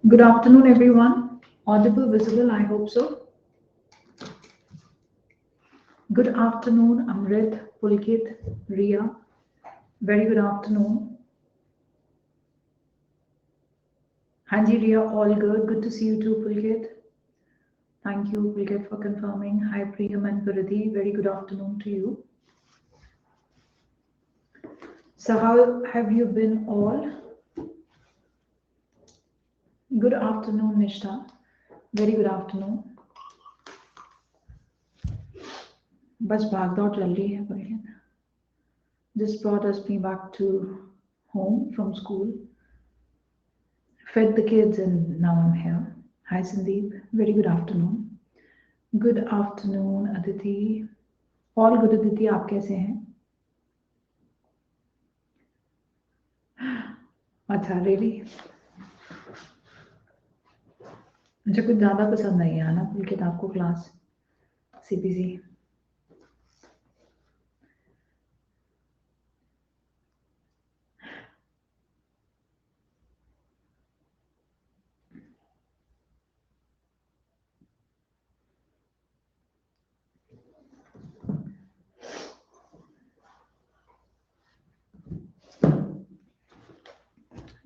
Good afternoon, everyone. Audible, visible, I hope so. Good afternoon, Amrit, Pulkit, Ria. Very good afternoon. Hanji, Ria, all good. Good to see you too, Pulkit. Thank you, Pulkit, for confirming. Hi, Priyam and Purati. Very good afternoon to you. So, how have you been all? Good afternoon, Nishta. Very good afternoon. बस भाग दौड़ चल रही है Pulkit. This brought us me back to home from school. Fed the kids and now I'm here. Hi Sandeep, very good afternoon. Good afternoon Aditi. All good Aditi, आप कैसे हैं? अच्छा really? मुझे कुछ ज़्यादा पसंद नहीं है ना पुलकित आपको class CPC.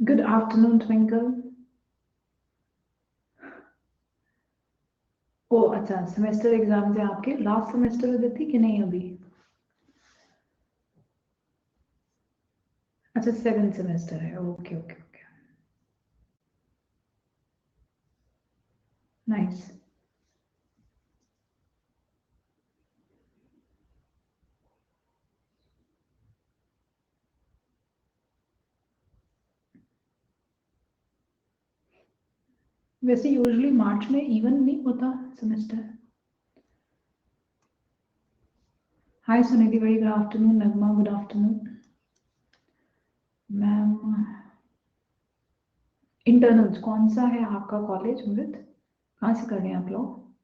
Good afternoon Twinkle. ओ अच्छा सेमेस्टर एग्जाम्स है आपके लास्ट सेमेस्टर में देती कि नहीं अभी? अच्छा 7th सेमेस्टर है. Okay okay okay nice. वैसे यूजुअली मार्च में इवन नहीं होता सेमेस्टर. हाय सुनिधि, वेरी गुड आफ्टरनून. नगमा, गुड आफ्टरनून. मैम इंटरनल्स कौन सा है आपका कॉलेज अमृत? कहाँ से कर रहे हैं आप लोग?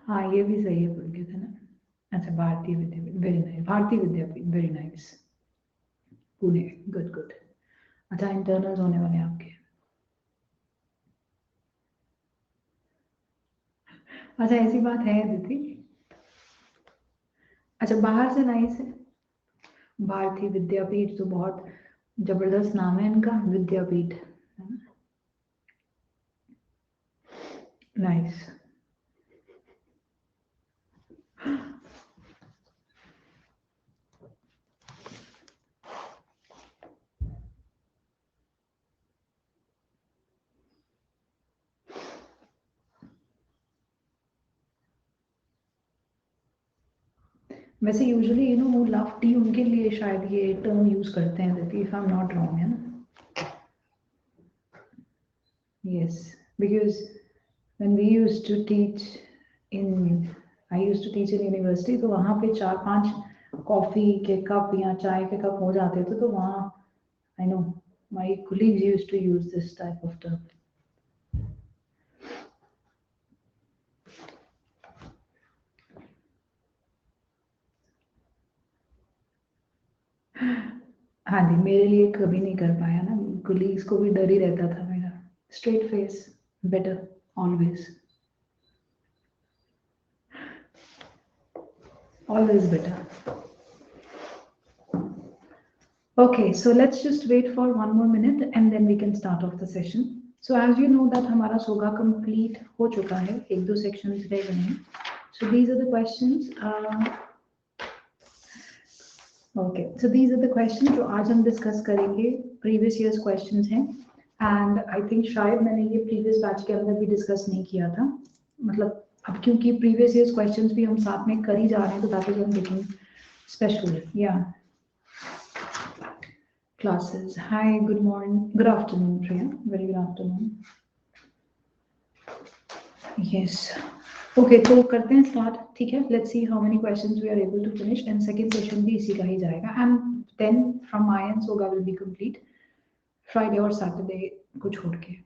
हाँ ये भी सही है पुलकित है ना. अच्छा भारतीय Vidyapeeth, very nice. Bharati Vidyapeeth, very nice. Pune, good good. अच्छा इंटरनल्स होने वाले हैं आपके. अच्छा ऐसी बात है दीदी. अच्छा बाहर से नाइस है. भारतीय विद्यापीठ तो बहुत जबरदस्त नाम है इनका, विद्यापीठ. नाइस. वैसे यूजुअली यू नो वो लव टी उनके लिए शायद ये टर्म यूज करते हैं दीदी, if I am not wrong है ना. Yes because when we used to teach in I used to teach in university तो वहाँ पे 4-5 कॉफी के कप या चाय के कप हो जाते थे तो वहाँ I know my colleagues used to use this type of term. हाँ जी, मेरे लिए कभी नहीं कर पाया ना. colleagues को भी डर ही रहता था मेरा. Straight face better always. Always better. Okay, so let's just wait for 1 more minute and then we can start off the session. So as you know that हमारा सोगा complete हो चुका है, 1-2 sections रह गए हैं. So these are the questions. Okay, so these are the questions जो आज हम discuss करेंगे. Previous years questions हैं and I think शायद मैंने ये previous batch के अंदर भी discuss नहीं किया था. मतलब अब क्योंकि previous years questions भी हम साथ में कर ही जा रहे हैं तो that is I'm taking special. Yeah. Classes. Hi, good morning, good afternoon, Priya. Very good afternoon. Yes. Okay, तो करते हैं start. ठीक है. Let's see how many questions we are able to finish. And second session भी इसी का ही जाएगा. And then from my end, Soga will be complete. Friday और Saturday को छोड़ के.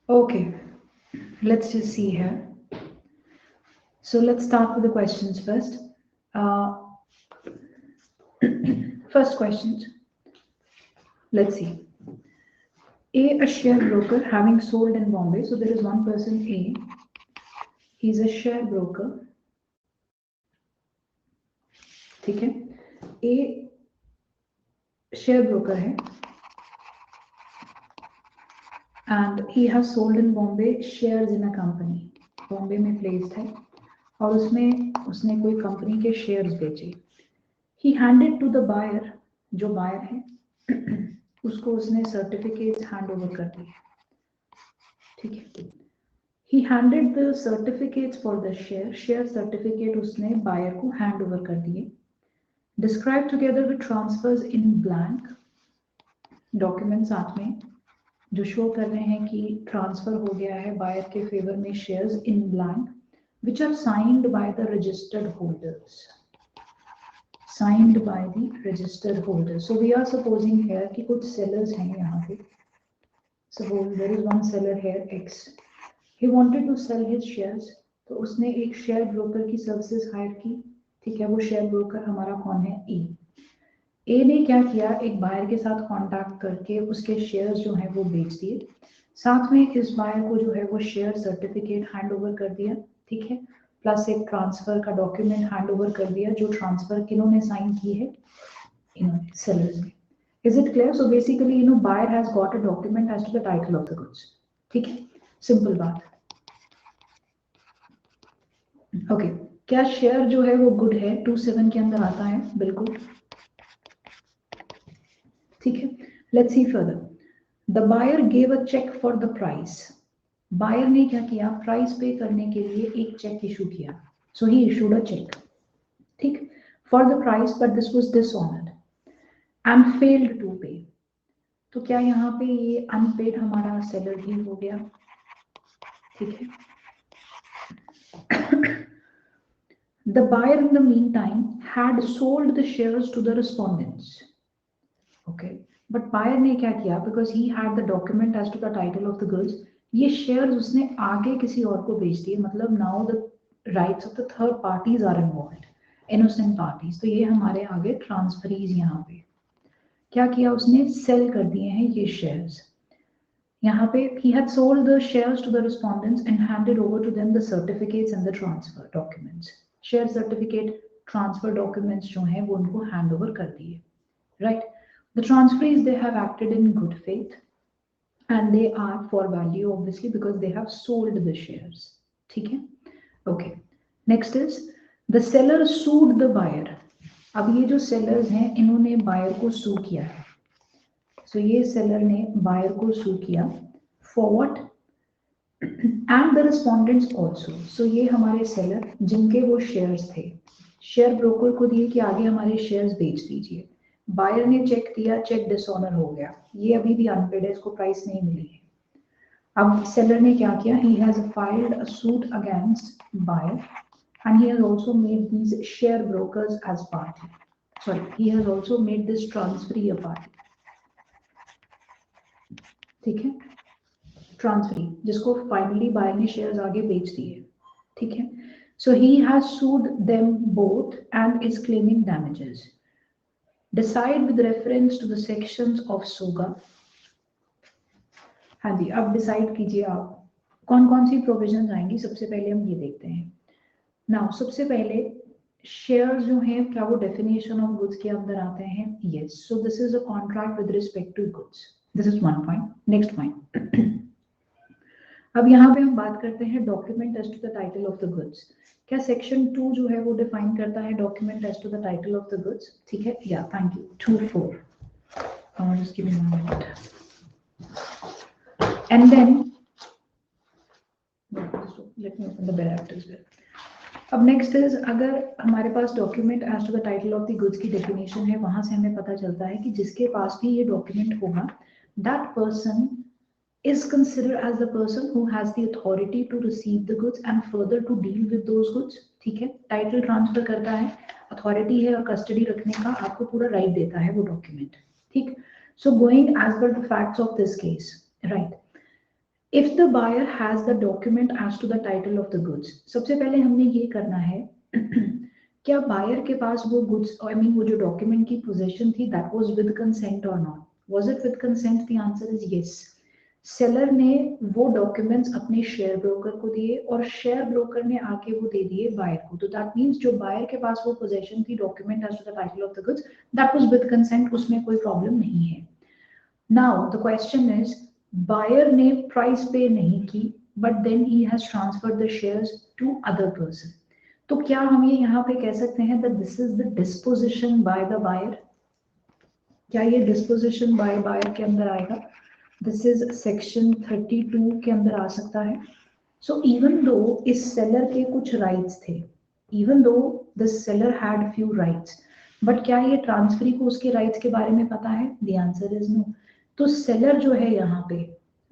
Okay. Let's just see here. So let's start with the questions first. First questions. Let's see. A share broker having sold in Bombay. So there is one person A. He's a share broker. ठीक है. A share broker है. And he has sold in Bombay shares in a company. Bombay में placed है और उसमें उसने कोई company के शेयर्स बेचे. He handed to the buyer, जो बायर है उसको उसने सर्टिफिकेट्स हैंड ओवर कर दिए. ठीक है. He handed the certificates for the share certificate उसने बायर को हैंड ओवर कर दिए. Describe together with transfers in blank. Document साथ में जो शो कर रहे हैं कि ट्रांसफर हो गया है बायर के फेवर में shares in blank, which are signed by the registered holders. Signed by the registered holders. So we are supposing here कि कुछ sellers हैं यहाँ पे. Suppose there is one seller here X. He wanted to sell his shares. तो उसने एक share broker की services higher की. ठीक है. वो शेयर ब्रोकर हमारा कौन है? E. ए ने क्या किया? एक बायर के साथ कांटेक्ट करके उसके शेयर्स जो हैं वो बेच दिए. साथ में इस बायर को जो है वो शेयर सर्टिफिकेट हैंड ओवर कर दिया. ठीक है. प्लस एक ट्रांसफर का डॉक्यूमेंट हैंड ओवर कर दिया, जो ट्रांसफर किन्होंने साइन की है? इन्होंने, सेलर्स ने. Is it clear? So basically buyer has got a document as to the title of the goods. ठीक है. सिंपल बात. ओके. क्या शेयर जो है वो गुड है? 27 के अंदर आता है. बिल्कुल. ठीक है. Let's see further. The buyer gave a cheque for the price. Buyer ने क्या किया? प्राइस पे करने के लिए एक चेक इशू किया. So he issued a cheque. ठीक. For the price, but this was dishonoured and failed to pay. तो क्या यहाँ पे ये अनपेड हमारा सेलर ही हो गया? ठीक है. The buyer in the mean time had sold the shares to the respondents. Okay. But buyer ने क्या किया? Because he had the document as to the title of the goods, ये शेयर्स उसने आगे किसी और को बेच दिए. मतलब now the rights of the third parties are involved, innocent parties. तो ये हमारे आगे ट्रांसफरीज यहाँ पे क्या किया? उसने सेल कर दिए हैं ये शेयर्स. यहाँ पे he had sold the shares to the respondents and handed over to them the certificates and the transfer documents. Share certificate, transfer documents जो हैं वो उनको हैंड ओवर कर दिए. Right. The transferees, they have acted in good faith and they are for value obviously because they have sold the shares. ठीक है. Okay. Next is the seller sued the buyer. अब ये जो sellers हैं इन्होंने buyer को sue किया है. So ये seller ने buyer को sue किया for what? And the respondents also. So ये हमारे seller जिनके वो shares थे, शेयर ब्रोकर को दिए कि आगे हमारे शेयर्स बेच दीजिए. बायर ने चेक दिया, चेक डिसऑनर हो गया. ये अभी भी अनपेड है, इसको प्राइस नहीं मिली है. अब सेलर ने क्या किया? He has filed a suit against buyer and he has also made these share brokers as party. Sorry, he has also made this transferee a party. ठीक है. ट्रांसफरी जिसको फाइनली बायर ने शेयर्स आगे बेच दिए. ठीक है. So he has sued them both and is claiming damages. Decide with reference to the sections of SOGA. हाँ जी. अब डिसाइड कीजिए आप कौन कौन सी प्रोविजन आएंगी. सबसे पहले हम ये देखते हैं. नाउ सबसे पहले शेयर्स जो हैं क्या वो डेफिनेशन ऑफ गुड्स के अंदर आते हैं? Yes. So this is a contract with respect to goods. This is one point. Next point. अब यहाँ पे हम बात करते हैं document as to the title of the goods. क्या सेक्शन 2 जो है वो डिफाइन करता है document as to the title of the goods? ठीक है. या thank you. 2(4). Just give me 1 minute. And then let me open the barracks as well. अब नेक्स्ट इज, अगर हमारे पास document as to the title of the goods की definition है, वहां से हमें पता चलता है कि जिसके पास भी ये डॉक्यूमेंट होगा, that person is considered as the person who has the authority to receive the goods and further to deal with those goods. ठीक है. टाइटल ट्रांसफर करता है, अथॉरिटी है और कस्टडी रखने का आपको पूरा राइट देता है वो डॉक्यूमेंट. ठीक. So going as per the facts of this case. Right. If the buyer has the document as to the title of the goods, सबसे पहले हमने ये करना है क्या बायर के पास वो गुड्स आई मीन वो जो डॉक्यूमेंट की पोजीशन थी दैट वाज विद कंसेंट और not, was it with consent? The answer is yes. Seller ने वो डॉक्यूमेंट्स अपने शेयर ब्रोकर को दिए और शेयर ब्रोकर ने आके वो दे दिए बायर को, तो दैट मींस जो बायर के पास वो पोजीशन थी document as to the title of the goods that was with consent, उसमें कोई प्रॉब्लम नहीं है। Now the question is buyer ने प्राइस पे नहीं की but then he has transferred the shares to other person, तो क्या हम ये यहाँ पे कह सकते हैं that this is the disposition by the buyer? क्या ये डिस्पोजिशन बाय बायर के अंदर आएगा? दिस इज सेक्शन 32 के अंदर आ सकता है। सो इवन दो इस सेलर के कुछ राइट्स थे, even though the seller had few rights, but क्या ये ट्रांसफरी को उसके राइट्स के बारे में पता है? The answer is no. तो सेलर जो है यहाँ पे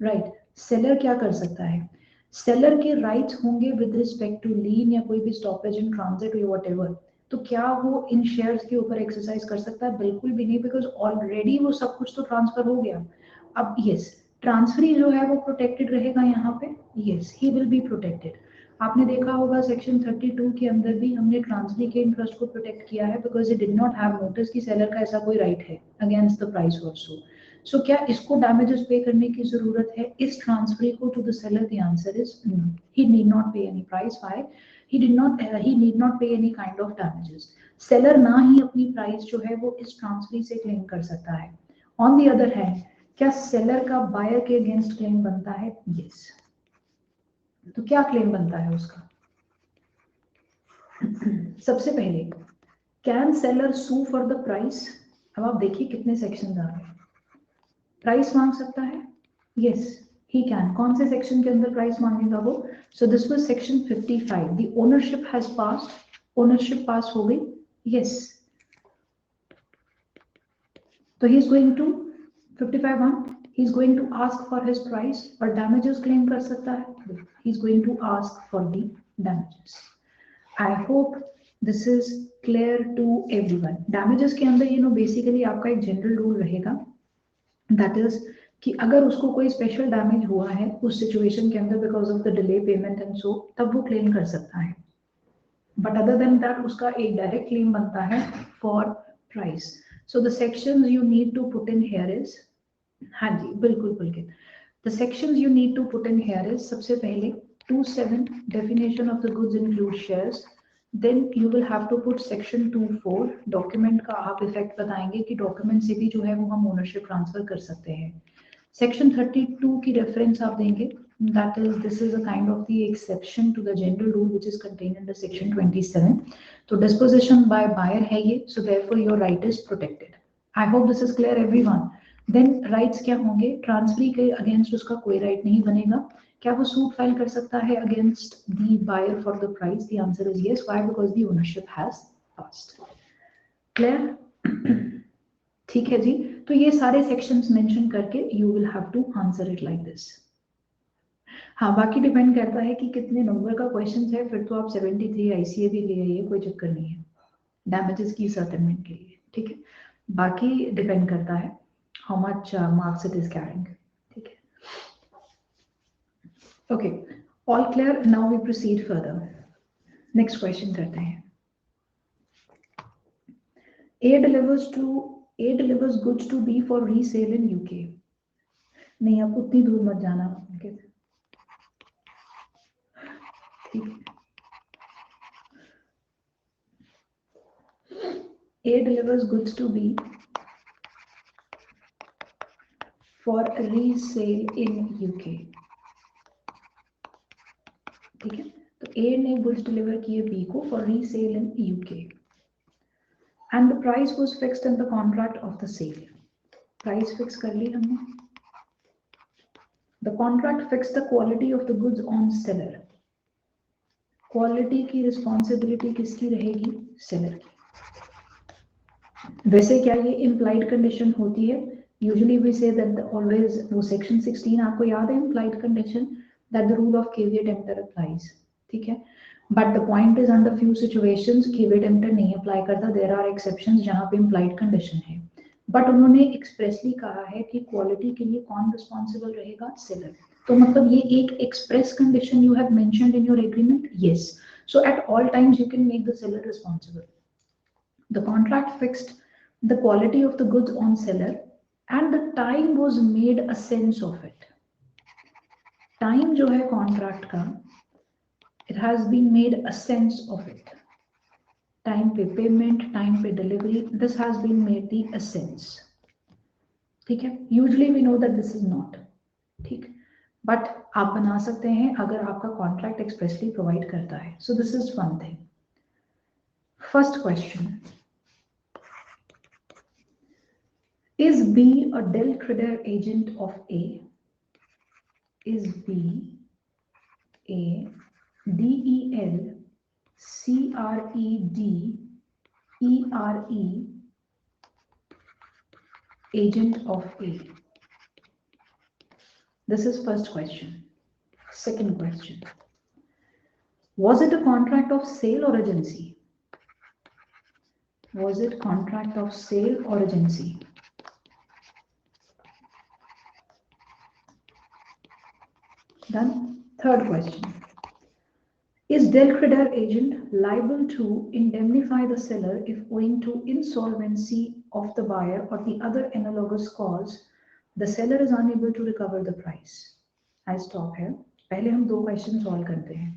राइट, सेलर क्या कर सकता है? सेलर के राइट्स होंगे विद रिस्पेक्ट टू लीन या कोई भी स्टॉपेज इन ट्रांजिट या व्हाटएवर, तो क्या वो इन शेयर्स के ऊपर एक्सरसाइज कर सकता है? बिल्कुल भी नहीं, बिकॉज ऑलरेडी वो सब कुछ तो ट्रांसफर हो गया। अब यस, ट्रांसफरी जो है वो प्रोटेक्टेड रहेगा यहाँ पे, yes he will be protected. आपने देखा होगा सेक्शन 32 के अंदर भी हमने ट्रांसफरी के इंटरेस्ट को प्रोटेक्ट किया है because it did not have notice कि सेलर का ऐसा कोई राइट है अगेंस्ट द प्राइस ऑल्सो। सो क्या इसको डैमेजेस पे करने की जरूरत है इस ट्रांसफरी को to the seller? The answer is no, he need not pay any price. Why? he need not pay any kind of damages। Seller ना ही अपनी प्राइस जो है वो इस ट्रांसफरी से क्लेम कर सकता है। ऑन द अदर हैंड क्या सेलर का बायर के अगेंस्ट क्लेम बनता है? यस। तो क्या क्लेम बनता है उसका? सबसे पहले can seller sue for the price? अब आप देखिए कितने सेक्शन आ रहे हैं। प्राइस मांग सकता है? Yes he can. कौन से सेक्शन के अंदर प्राइस मांगेगा वो? So this was section 55। The ownership has passed, ownership pass हो गई, यस। तो he is going to 55(1), he is going to ask for his price और damages claim कर सकता है, he is going to ask for the damages। I hope this is clear to everyone। damages के अंदर you know basically आपका एक general rule रहेगा, that is कि अगर उसको कोई स्पेशल डैमेज हुआ है उस सिचुएशन के अंदर because of the delay payment and so, तब वो क्लेम कर सकता है, बट अदर देन दैट उसका एक डायरेक्ट क्लेम बनता है for price. So the sections you need to put in here is, हाँ जी बिल्कुल बिल्कुल, the sections you need to put in here is सबसे पहले 27 definition of the goods include shares, then you will have to put section 24 document का आप effect बताएंगे कि डॉक्यूमेंट से भी जो है वो हम ओनरशिप ट्रांसफर कर सकते हैं। सेक्शन 32 की रेफरेंस आप देंगे, that is this is a kind of the exception to the general rule which is contained under section 27। तो disposition by buyer है ये, so therefore your right is protected। I hope this is clear everyone। then rights क्या होंगे? Transferee के against उसका कोई right नहीं बनेगा। क्या वो सूट फाइल कर सकता है against the buyer for the price? The answer is yes. Why? Because the ownership has passed. Clear? ठीक है जी। तो ये सारे सेक्शंस मेंशन करके you will have to answer it like this. हाँ बाकी डिपेंड करता है कि कितने नंबर का क्वेश्चन है, फिर तो आप 73 आईसीए भी ले आइए, कोई चक्कर नहीं है डैमेजेस की सर्टेनमेंट के लिए, ठीक है। बाकी डिपेंड करता है how much marks it is carrying, ठीक है। Okay all clear, now we proceed further. Next question करते हैं। A delivers goods to B for resale in UK। नहीं आप उतनी दूर मत जाना, ठीक है। A delivers goods to B for resale in UK, ठीक है। तो A ने goods deliver किए B को for resale in UK and the price was fixed in the contract of the sale। price fix कर ली हमने। The contract fixed the quality of the goods on seller। Quality की responsibility किसकी रहेगी? Seller की। वैसे क्या ये इम्प्लाइड कंडीशन होती है? Usually we say that always, वो सेक्शन 16 आपको याद है, implied condition that the rule of caveat emptor applies, ठीक है। But the point is under few situations caveat emptor नहीं अप्लाई करता, देयर आर एक्सेप्शंस जहां पे इम्प्लाइड कंडीशन है, बट उन्होंने एक्सप्रेसली कहा है कि क्वालिटी के लिए कौन रिस्पॉन्सिबल रहेगा? सेलर। तो मतलब ये एक express condition you have mentioned in your agreement? Yes. So at all times you can make the seller responsible. The contract fixed the quality of the goods on seller and the time was made a sense of it. Time जो है contract का, it has been made a sense of it. Time पे payment, time पे delivery, this has been made the essence. ठीक है? Usually we know that this is not. ठीक, but आप बना सकते हैं अगर आपका contract expressly provide करता है. So this is one thing. First question. Is B a del creditor agent of A? Is B a DEL CREDERE agent of A? This is first question. Second question. Was it a contract of sale or agency? Was it contract of sale or agency? Done. Third question. Is del creditor agent liable to indemnify the seller if owing to insolvency of the buyer or the other analogous cause, the seller is unable to recover the price? I stop here. पहले हम दो question solve करते हैं.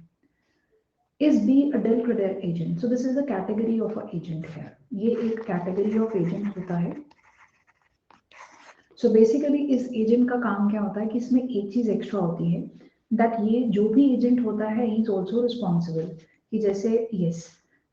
Is B a del creditor agent? So this is a category of a agent here. ये एक category of agent होता है. So basically इस एजेंट का काम क्या होता है कि इसमें एक चीज एक्स्ट्रा होती है, that ये जो भी एजेंट होता है he is also responsible. कि जैसे yes,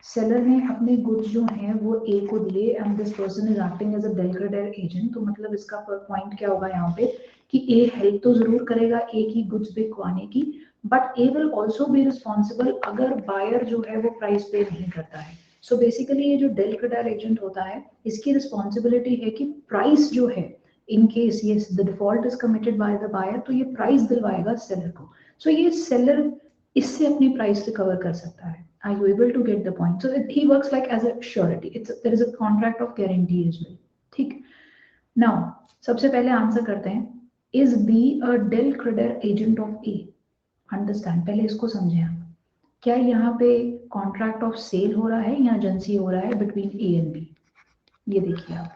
सेलर ने अपने गुड्स जो हैं वो ए को दिए and this person is acting as a del creditor agent. तो मतलब इसका पॉइंट क्या होगा यहाँ पे कि ए हेल्प तो जरूर करेगा ए की गुड्स बिकवाने की, but A will also be responsible अगर बायर जो है वो प्राइस पे नहीं करता है. सो बेसिकली ये जो del creditor एजेंट होता है इसकी रिस्पॉन्सिबिलिटी है कि प्राइस जो है in case yes the default is committed by the buyer तो ये प्राइस दिलवाएगा सेलर को. सो ये सेलर इससे अपनी प्राइस रिकवर कर सकता है. Are you able to get the point? So he works like as a surety. There is a contract of guarantee as well. ठीक. Now सबसे पहले आंसर करते हैं. Is B a del creditor agent of A? Understand. पहले इसको समझें आप. क्या यहाँ पे कॉन्ट्रैक्ट ऑफ सेल हो रहा है या एजेंसी हो रहा है बिटवीन A and B? ये देखिए आप.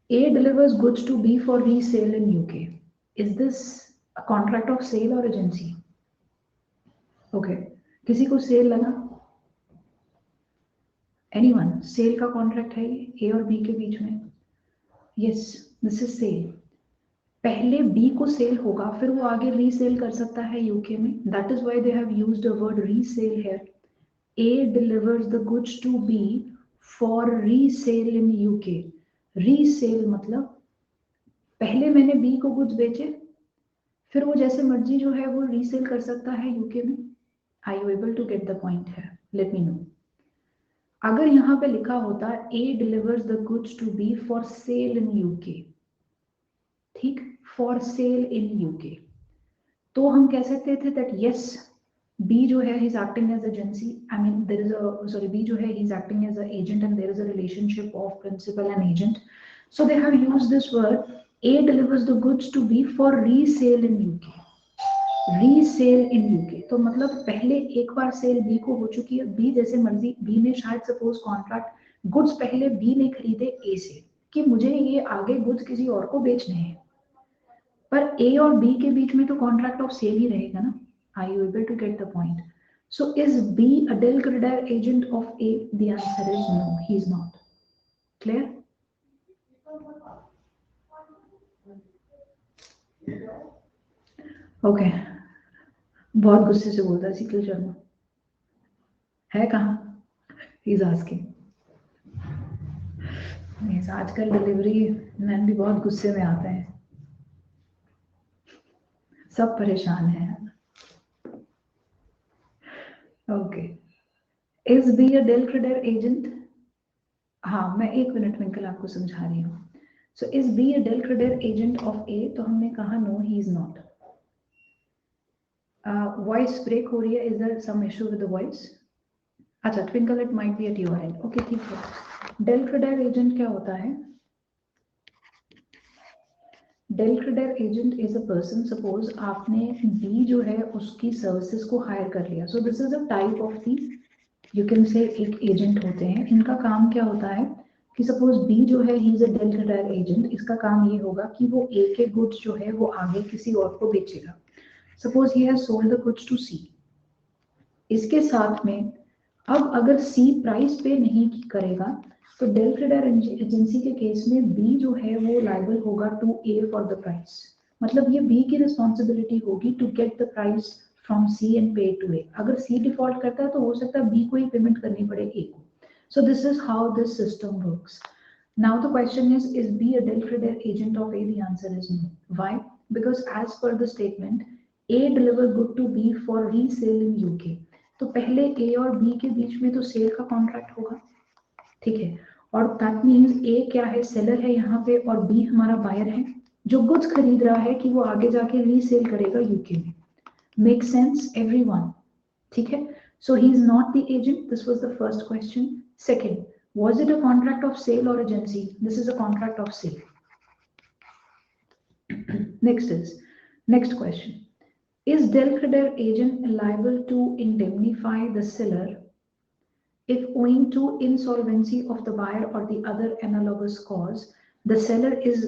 A delivers goods to B for resale in UK. Is this a contract of sale or agency? Okay. किसी को सेल लगा? Anyone? सेल का कॉन्ट्रैक्ट है ये A और B के बीच में? Yes, this is sale. पहले B को सेल होगा फिर वो आगे रीसेल कर सकता है यूके में. That is why they have used the word resale here. A delivers the goods to B for resale in UK. Resale मतलब पहले मैंने बी को गुड्स बेचे फिर वो जैसे मर्जी जो है वो रीसेल कर सकता है यूके में. Are you able to get the point here? Let me know. अगर यहाँ पे लिखा होता A delivers the goods to B for sale in UK, ठीक, for sale in UK, तो हम कह सकते थे that yes B जो है he's acting as agency. I mean there is a sorry B जो है he's acting as an agent and there is a relationship of principal and agent. So they have used this word A delivers the goods to B for resale in UK. Resale in UK तो मतलब पहले एक बार cell B को हो चुकी है. B जैसे मर्जी बी ने शायद सपोज कॉन्ट्रैक्ट गुड्स पहले बी ने खरीदे ए से कि मुझे ये आगे गुड्स किसी और को बेचने हैं, पर ए और बी के बीच में तो कॉन्ट्रैक्ट ऑफ सेल ही रहेगा ना. Are you able to get the point? So is B a del creditor agent of A? The answer is no, he is not. Clear? Okay. बहुत गुस्से से बोलता है शीतल शर्मा. है कहाँ? He is asking. आजकल डिलीवरी मैन भी बहुत गुस्से में आते हैं, सब परेशान हैं. Okay. Is B a del creditor agent? हाँ मैं एक मिनट विंकल आपको समझा रही हूँ. सो is B a del creditor agent of A? तो हमने कहा no he is not. Voice break हो रही है. Is there some issue with the voice? अच्छा Twinkle it might be at your end. Okay ठीक है. del creditor एजेंट क्या होता है? Del credit agent is a person, suppose आपने बी जो है उसकी सर्विसेज को हायर कर लिया, so this is a type of the, you can से एक एजेंट होते हैं, इनका काम क्या होता है कि सपोज बी जो है he is a del credit agent, इसका काम ये होगा कि वो ए के गुड्स जो है वो आगे किसी और को बेचेगा, suppose he has sold the goods to C. इसके साथ में अब अगर सी प्राइस पे नहीं करेगा तो डेल क्रेडिट एजेंसी के केस में बी जो है वो लायबल होगा to A for the price, मतलब ये बी की रिस्पॉन्सिबिलिटी होगी to get the price from C and pay to A. अगर सी डिफॉल्ट करता है तो हो सकता है बी को ही पेमेंट करनी पड़े ए को। सो this is how this system works. Now the question is B a del credit agent of A? The answer is no. Why? Because as per the statement, A deliver good to B for resale in UK. तो पहले A और B के बीच में तो cell का contract होगा, ठीक है, और दैट मीन्स A क्या है, सेलर है यहाँ पे, और B हमारा बायर है जो गुड्स खरीद रहा है कि वो आगे जाके रीसेल करेगा यूके में। Make sense everyone? ठीक है, so he is not the agent, this was the first question. Second, was it a contract of sale or agency? This is a contract of sale. Next question, is del credit agent liable to indemnify the seller if owing to insolvency of the buyer or the other analogous cause the seller is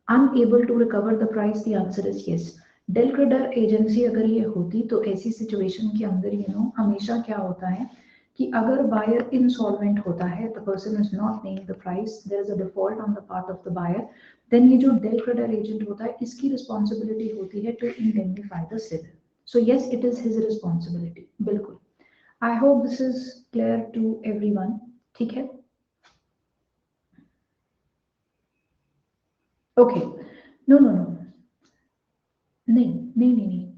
unable to recover the price? The answer is yes. Del credit agency अगर ये होती तो ऐसी situation के अंदर हमेशा क्या होता है कि अगर बायर इंसॉल्वेंट होता है, the person is not paying the price, there is a default on the part of the buyer, then ये जो डेल क्रेडिट एजेंट होता है इसकी रिस्पॉन्सिबिलिटी होती है to indemnify the seller. So yes, it is his responsibility, बिल्कुल। I hope this is clear to everyone, ठीक है? ओके, नो नो नो, नहीं,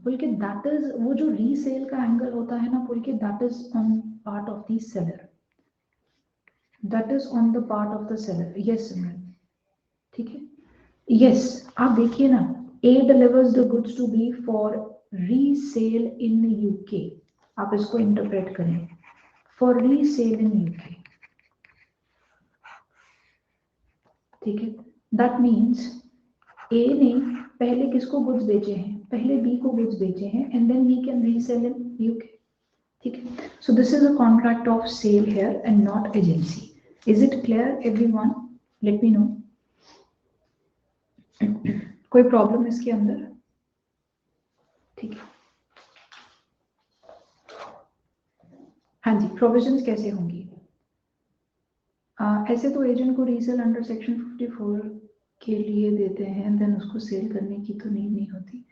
बल्कि दैट इज, वो जो रीसेल का एंगल होता है ना, बल्कि that is on part of the seller, that is on the part of the seller. Yes Simran, ठीक है, यस। आप देखिए ना, A delivers the goods to B for resale in UK, आप इसको इंटरप्रेट करें, फॉर रीसेल इन यूके, ठीक है। दैट मीन्स ए ने पहले किसको गुड्स बेचे हैं, पहले बी को गुड्स बेचे हैं, and then he can resale in UK, ठीक है। So this is a contract of sale here and not agency. Is it clear everyone? Let me know. कोई प्रॉब्लम इसके अंदर? ठीक है, हाँ जी। प्रोविजंस कैसे होंगी? ऐसे तो एजेंट को रीसेल अंडर सेक्शन 54 के लिए देते हैं, देन उसको सेल करने की तो नीड नहीं होती।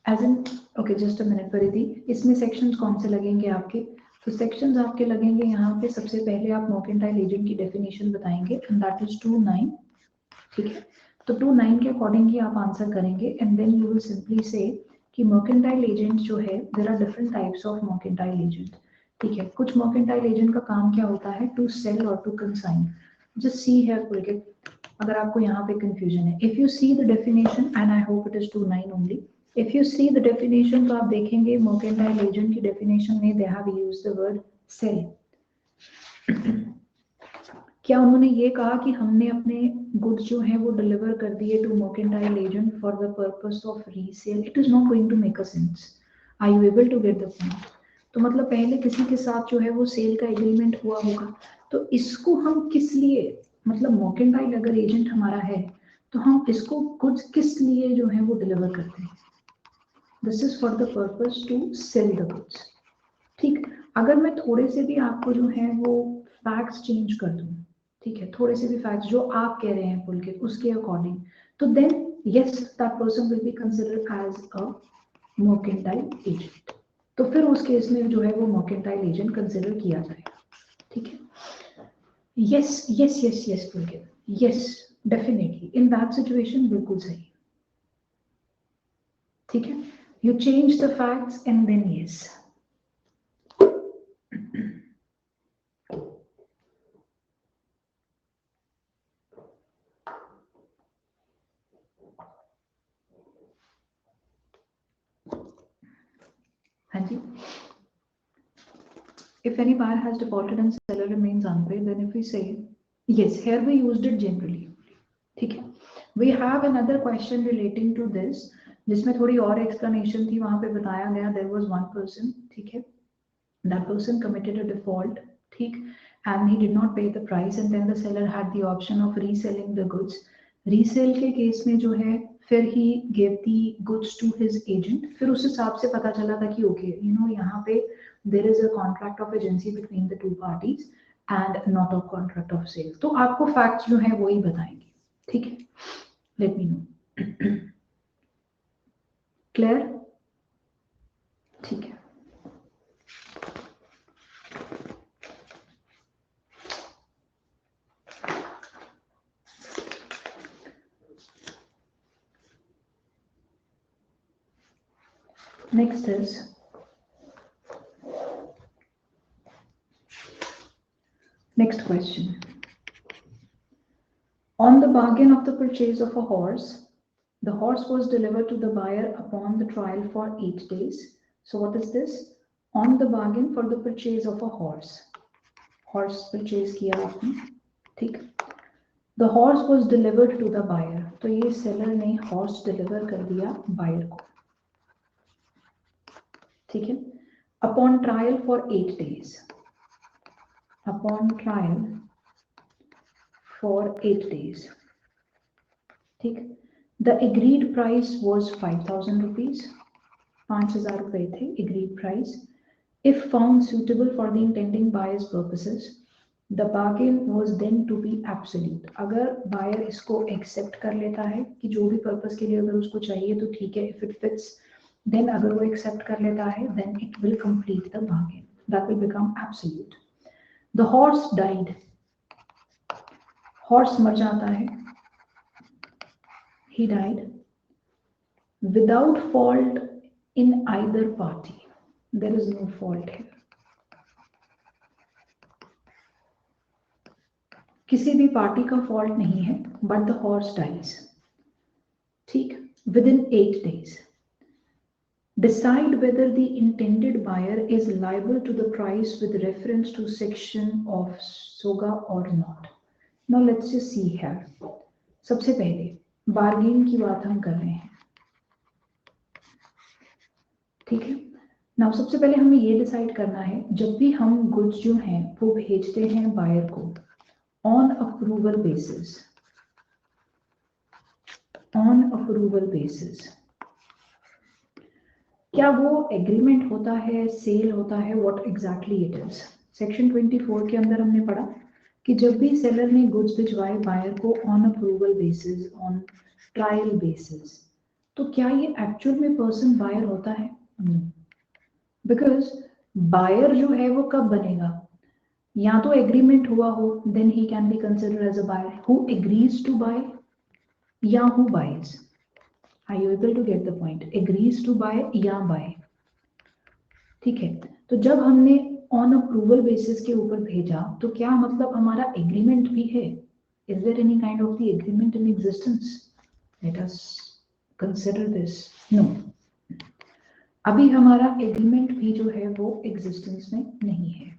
As in, okay just a minute Paridhi, इसमें सेक्शंस कौन से लगेंगे आपके? तो सेक्शंस आपके लगेंगे यहाँ पे, सबसे पहले आप मर्केंटाइल एजेंट की डेफिनेशन बताएंगे, एंड दैट इज 2(9), ठीक है। तो 2(9) के अकॉर्डिंग ही आप आंसर करेंगे, and then you will simply say कि मर्केंटाइल एजेंट जो है, there are different types of mercantile agent, ठीक है। कुछ मर्केंटाइल एजेंट का काम क्या होता है, टू सेल और to consign. Just see here पुलके, अगर आपको यहाँ पे कंफ्यूजन है, if you see the definition, and I hope it is 2(9) only, if you see the definition, तो आप देखेंगे मर्केंटाइल एजेंट की डेफिनेशन में they have used the word sale. क्या उन्होंने ये कहा कि हमने अपने गुड्स जो हैं वो डिलीवर कर दिए to mercantile agent for the purpose of resale? It is not going to make a sense. Are you able to get the point? तो मतलब पहले किसी के साथ जो है वो सेल का एग्रीमेंट हुआ होगा, तो इसको हम किस लिए, मतलब मर्केंटाइल अगर एजेंट हमारा है तो हम इसको गुड्स किस लिए जो है वो डिलीवर करते हैं? This is for the purpose to sale the goods, ठीक। अगर मैं थोड़े से भी आपको जो है वो फैक्ट्स चेंज कर दूं, ठीक है, थोड़े से भी फैक्ट्स जो आप कह रहे हैं पुलकित उसके अकॉर्डिंग, तो then yes, that person will be considered as a mercantile agent. तो फिर उस केस में जो है वो मर्केंटाइल एजेंट कंसिडर किया जाएगा, ठीक है। Yes yes yes yes Pulkit, yes definitely in that situation बिल्कुल सही, ठीक है। You change the facts and then yes. हाँ जी, if any buyer has defaulted and seller remains unpaid, then if we say yes, here we used it generally, ठीक है, We have another question relating to this, जिसमें थोड़ी और explanation थी, वहां पे बताया गया there was one person, ठीक है, that person committed a default, ठीक, and he did not pay the price, and then the seller had the option of reselling the goods. Resale के केस में जो है, फिर he gave the goods to his agent. फिर उस हिसाब से पता चला था कि okay, you know, यहाँ पे there is a contract of agency between the two parties and not a contract of sale. तो आपको facts जो है वो ही बताएंगे, ठीक है? Let me know. Clear? ठीक है. Next is next question. On the bargain of the purchase of a horse, the horse was delivered to the buyer upon the trial for 8 days. So what is this? On the bargain for the purchase of a horse. Horse purchase किया आपने, ठीक? The horse was delivered to the buyer. तो ये seller ने horse deliver कर दिया buyer को, ठीक है? Upon trial for 8 days. Upon trial for 8 days. ठीक? The agreed price was 5,000 rupees. 5,000 रुपए थे agreed price. If found suitable for the intending buyer's purposes, the bargain was then to be absolute. अगर buyer इसको accept कर लेता है कि जो भी purpose के लिए अगर उसको चाहिए तो ठीक है, if it fits, then अगर वो accept कर लेता है, then it will complete the bargain. That will become absolute. The horse died. Horse मर जाता है. He died without fault in either party. There is no fault here. किसी भी पार्टी का fault नहीं है, but the horse dies. ठीक? Within 8 days. Decide whether the intended buyer is liable to the price with reference to section of SOGA or not. Now let's just see here. सबसे पहले bargain की बात हम कर रहे हैं, ठीक है? नाउ सबसे पहले हमें ये डिसाइड करना है, जब भी हम गुड्स जो हैं वो भेजते हैं बायर को on approval basis, on approval basis, क्या वो एग्रीमेंट होता है, सेल होता है, what exactly it is? Section 24 के अंदर हमने पढ़ा कि जब भी सेलर ने गुड्स भिजवाए बायर को on approval basis, on trial basis, तो क्या ये एक्चुअल में पर्सन बायर होता है? नो, बिकॉज बायर जो है वो कब बनेगा? या तो एग्रीमेंट हुआ हो, then he can be considered as a buyer who agrees to buy, या who buys. Are you able to get the point? Agrees to buy या बाय, ठीक है? तो जब हमने ऑन अप्रूवल बेसिस के ऊपर भेजा, तो क्या मतलब हमारा एग्रीमेंट भी है? Is there any kind of the agreement in existence? Let us consider this. No, अभी हमारा एग्रीमेंट भी जो है वो एग्जिस्टेंस में नहीं है,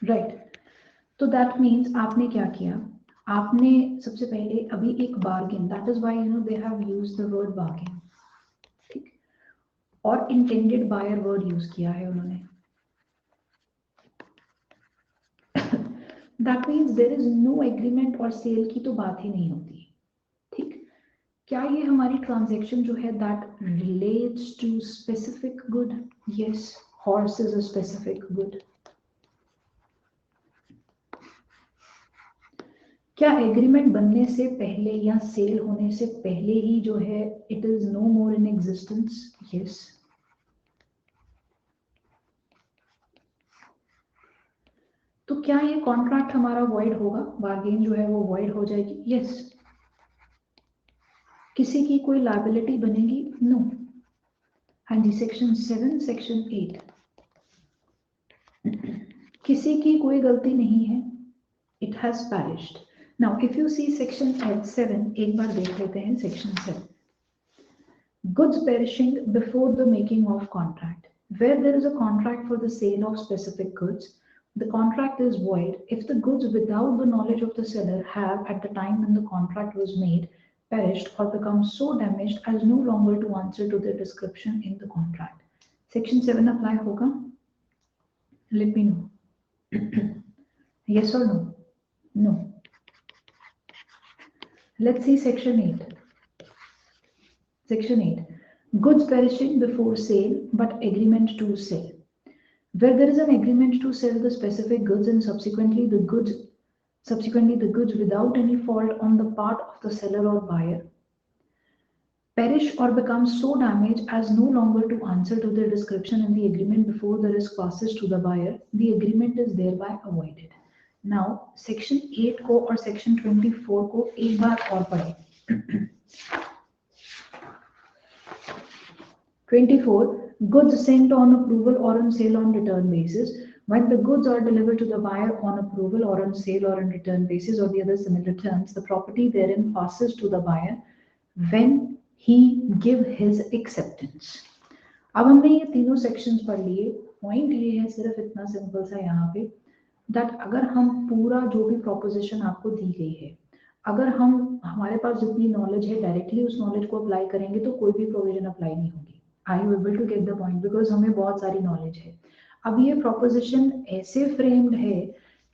राइट? तो दैट मीन्स आपने क्या किया? आपने सबसे पहले अभी एक bargain, that is why you know they have used the word bargain, ठीक? और इंटेंडेड बायर वर्ड यूज किया है उन्होंने. That means there is no agreement और सेल की तो बात ही नहीं होती, ठीक? क्या ये हमारी ट्रांजैक्शन जो है that relates to specific good? Yes, horse is a specific good. क्या एग्रीमेंट बनने से पहले या सेल होने से पहले ही जो है it is no more in existence? Yes. तो क्या ये कॉन्ट्रैक्ट हमारा वॉइड होगा? बार्गेन जो है वो वॉइड हो जाएगी? यस. किसी की कोई लायबिलिटी बनेगी? नो. हाँ जी, सेक्शन 7, सेक्शन 8, किसी की कोई गलती नहीं है, it has perished. Now if you see section 7, एक बार देख लेते हैं section 7. Goods perishing before the making of contract. Where there is a contract for the sale of specific goods, the contract is void if the goods without the knowledge of the seller have at the time when the contract was made perished or become so damaged as no longer to answer to the description in the contract. Section 7 apply hoga? Let me know. Yes or no? No. Let's see section 8. Section 8. Goods perishing before sale but agreement to sell. Where there is an agreement to sell the specific goods and subsequently the goods without any fault on the part of the seller or buyer perish or become so damaged as no longer to answer to the description in the agreement before the risk passes to the buyer, the agreement is thereby avoided. Now, section 8 को और section 24 को एक बार और पढ़ें. 24. Goods sent on approval or on sale on return basis. When the goods are delivered to the buyer on approval or on sale or on return basis or the other similar terms, the property therein passes to the buyer when he give his acceptance. अब हमने ये तीनों sections पढ़ लिए. Point ये है सिर्फ इतना सिंपल सा यहाँ पे दैट अगर हम पूरा जो भी प्रोपोजिशन आपको दी गई है, अगर हम हमारे पास जितनी नॉलेज है डायरेक्टली उस नॉलेज को अप्लाई करेंगे तो कोई भी प्रोविजन अप्लाई नहीं होगी. Are you able to get the point? Because हमें बहुत सारी नॉलेज है. अब ये प्रोपोजिशन ऐसे फ्रेम्ड है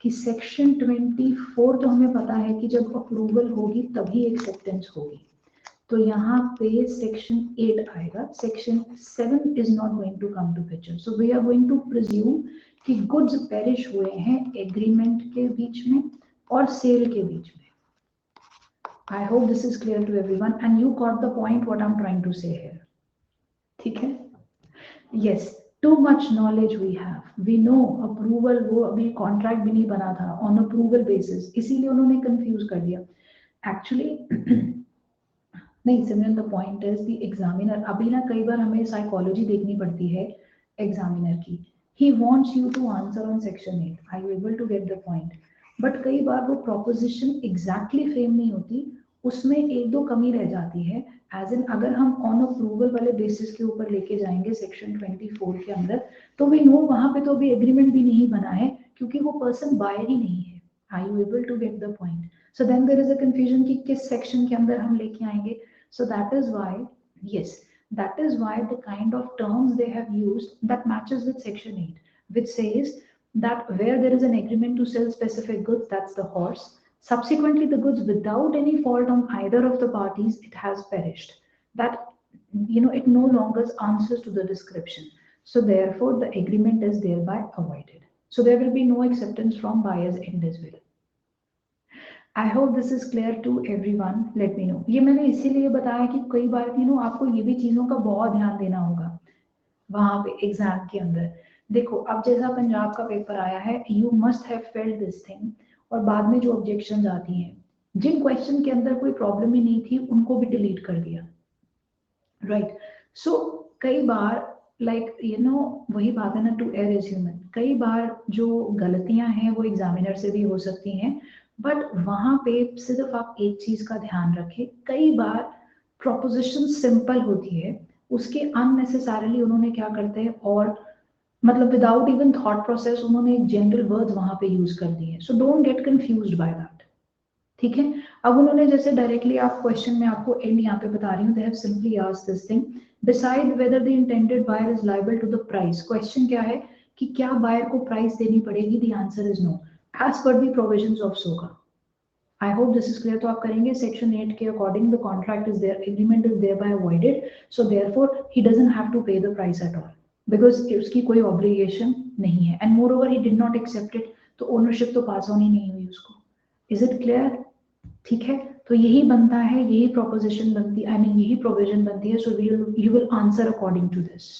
कि सेक्शन 24 तो हमें पता है कि जब अप्रूवल होगी तभी एक्सेप्टेंस होगी, तो यहाँ पे सेक्शन 8 आएगा. Section 7 is not going to come to picture. So we are going to presume कि गुड्स पेरिश हुए हैं एग्रीमेंट के बीच में और सेल के बीच में. I hope this is clear to everyone and you got the point what I am trying to say here. ठीक है? Yes, too much knowledge we have. We know approval, वो अभी कॉन्ट्रैक्ट भी नहीं बना था ऑन अप्रूवल बेसिस, इसीलिए उन्होंने कंफ्यूज कर दिया एक्चुअली. नहीं, similar the point is the examiner. अभी ना कई बार हमें साइकोलॉजी देखनी पड़ती है एग्जामिनर की. He wants you to answer on section 8. Are you able to get the point? But कई बार वो प्रोपोजिशन एग्जैक्टली फ्रेम नहीं होती, उसमें एक दो कमी रह जाती है. एज इन अगर हम ऑन अप्रूवल वाले बेसिस के ऊपर लेके जाएंगे सेक्शन 24 के अंदर, तो वी नो वहां पे तो अभी एग्रीमेंट भी नहीं बना है क्योंकि वो पर्सन बायर ही नहीं है. Are you able to get the point? So then there is a confusion कि किस सेक्शन के अंदर हम लेके आएंगे. So that is why, yes, that is why the kind of terms they have used that matches with section 8, which says that where there is an agreement to sell specific goods, that's the horse. Subsequently, the goods without any fault on either of the parties, it has perished. That, you know, it no longer answers to the description. So therefore, the agreement is thereby avoided. So there will be no acceptance from buyer's end as well. I hope this is clear to everyone. Let me know. ये मैंने इसीलिए बताया कि कई बार आपको ये भी चीजों का बहुत ध्यान देना होगा वहां पे एग्जाम के अंदर. देखो, अब जैसा पंजाब का पेपर आया है, you must have failed this thing, और बाद में जो ऑब्जेक्शन आती हैं, जिन क्वेश्चन के अंदर कोई प्रॉब्लम ही नहीं थी उनको भी डिलीट कर दिया. राइट? सो कई बार वही बात है ना, टू एयर इज ह्यूमन. कई बार जो गलतियां हैं वो एग्जामिनर से भी हो सकती हैं, बट वहां पे सिर्फ आप एक चीज का ध्यान रखें. कई बार प्रोपोजिशन सिंपल होती है, उसके अननेसेसरली उन्होंने क्या करते हैं, और मतलब विदाउट इवन थॉट प्रोसेस उन्होंने एक जनरल वर्ड्स वहां पे यूज कर दिए. So don't get confused by that. ठीक है? अब उन्होंने जैसे डायरेक्टली आप क्वेश्चन में आपको एंड यहाँ पे बता रही हूँ, they have simply asked this thing, decide whether the intended buyer is liable to the price. Question क्या है कि क्या बायर को प्राइस देनी पड़ेगी? The answer is no as per the provisions of SOGA. I hope this is clear. तो आप करेंगे section 8 के according the contract is there, agreement is thereby avoided, so therefore he doesn't have to pay the price at all because उसकी कोई obligation नहीं है, and moreover he did not accept it, तो ownership तो pass on ही नहीं हुई उसको. Is it clear? ठीक है? तो यही बनता है, यही proposition बनती, I mean यही provision बनती है. So you will answer according to this.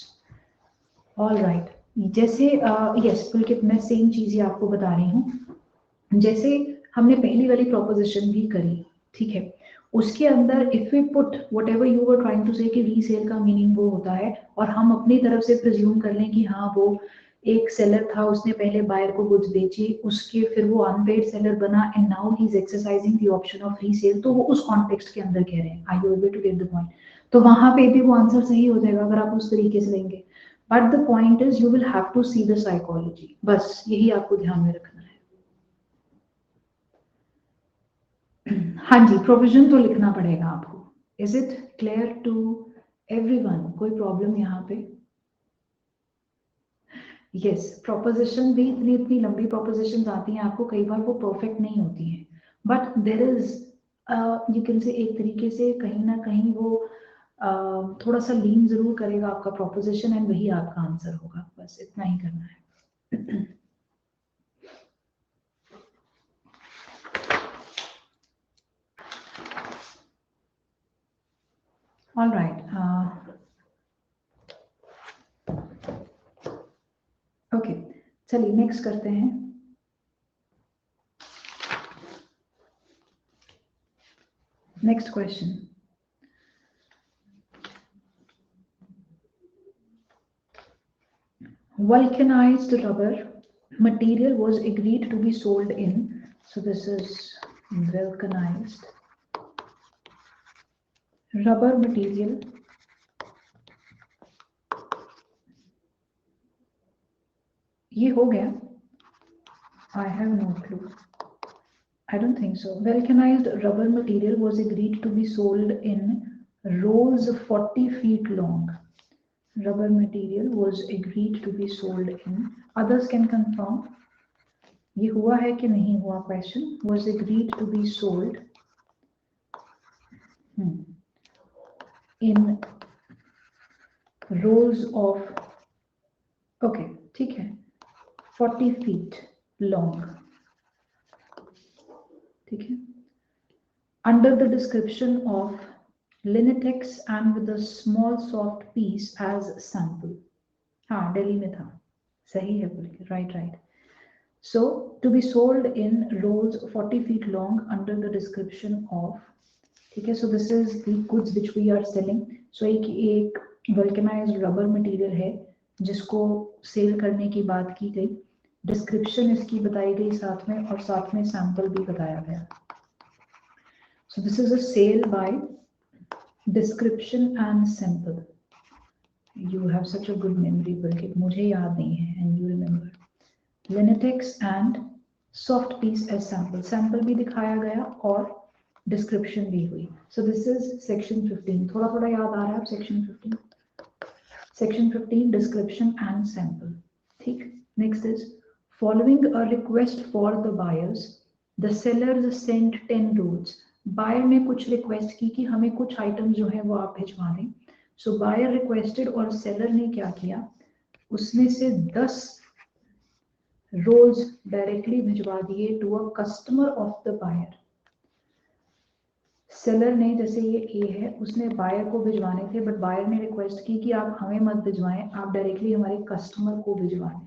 All right. जैसे यस पुलकित, मैं सेम चीज ही आपको बता रही हूँ. जैसे हमने पहली वाली प्रोपोजिशन भी करी, ठीक है, उसके अंदर if we put whatever you were trying to say कि रीसेल का मीनिंग वो होता है, और हम अपनी तरफ से प्रिज्यूम कर लें कि हाँ वो एक सेलर था, उसने पहले बायर को गुड्स बेची, उसके फिर वो अनपेड सेलर बना and now he is exercising the option of resale, तो वो उस कॉन्टेक्स्ट के अंदर कह रहे हैं. I you able to get the point? तो वहां पे भी वो आंसर सही हो जाएगा अगर आप उस तरीके से लेंगे. But the point is you will have to see the psychology, बस यही आपको ध्यान में रखना है। हाँ जी, प्रोविजन तो लिखना पड़ेगा आपको। Is it clear to everyone? कोई प्रॉब्लम यहाँ पे? यस, प्रोपोजिशन भी इतनी इतनी लंबी प्रोपोजिशन आती हैं आपको, कई बार वो परफेक्ट नहीं होती हैं, but there is you can से एक तरीके से कहीं ना कहीं वो थोड़ा सा लीन जरूर करेगा आपका प्रोपोजिशन, एंड वही आपका आंसर होगा, बस इतना ही करना है। ऑल राइट, ओके, चलिए नेक्स्ट करते हैं। Next question, vulcanized rubber material was agreed to be sold in, so this is vulcanized rubber material ये हो गया? I have no clue, I don't think so. Vulcanized rubber material was agreed to be sold in rolls 40 feet long. Rubber material was agreed to be sold in, others can confirm ये हुआ है कि नहीं हुआ? Question was agreed to be sold in rolls of, okay, ठीक है, 40 feet long, ठीक है, under the description of Linetex and with a small soft piece as sample. हाँ, दिल्ली में था, सही है बोल के, right right. So to be sold in rolls 40 feet long under the description of, ठीक है, so this is the goods which we are selling. So एक vulcanized rubber material है जिसको सेल करने की बात की गई, डिस्क्रिप्शन इसकी बताई गई साथ में, और साथ में सैंपल भी बताया गया। So this is a sale by description and sample. You have such a good memory, बल्कि मुझे याद नहीं है, and you remember. Linetex and soft piece as sample. Sample भी दिखाया गया और डिस्क्रिप्शन भी हुई। So this is section 15. थोड़ा थोड़ा याद आ रहा है section 15? Section 15 description and sample. ठीक। Next is following a request for the buyers, the sellers sent 10 rolls. Buyer ने कुछ रिक्वेस्ट की कि हमें कुछ आइटम जो है वो आप भिजवा दें। So buyer requested और seller ने क्या किया, उसमें से 10 रोल्स डायरेक्टली भिजवा दिए to a customer of the buyer. Seller ने, जैसे ये ए है, उसने बायर को भिजवाने थे, बट बायर ने रिक्वेस्ट की कि आप हमें मत भिजवाएं, आप डायरेक्टली हमारे कस्टमर को भिजवा दें,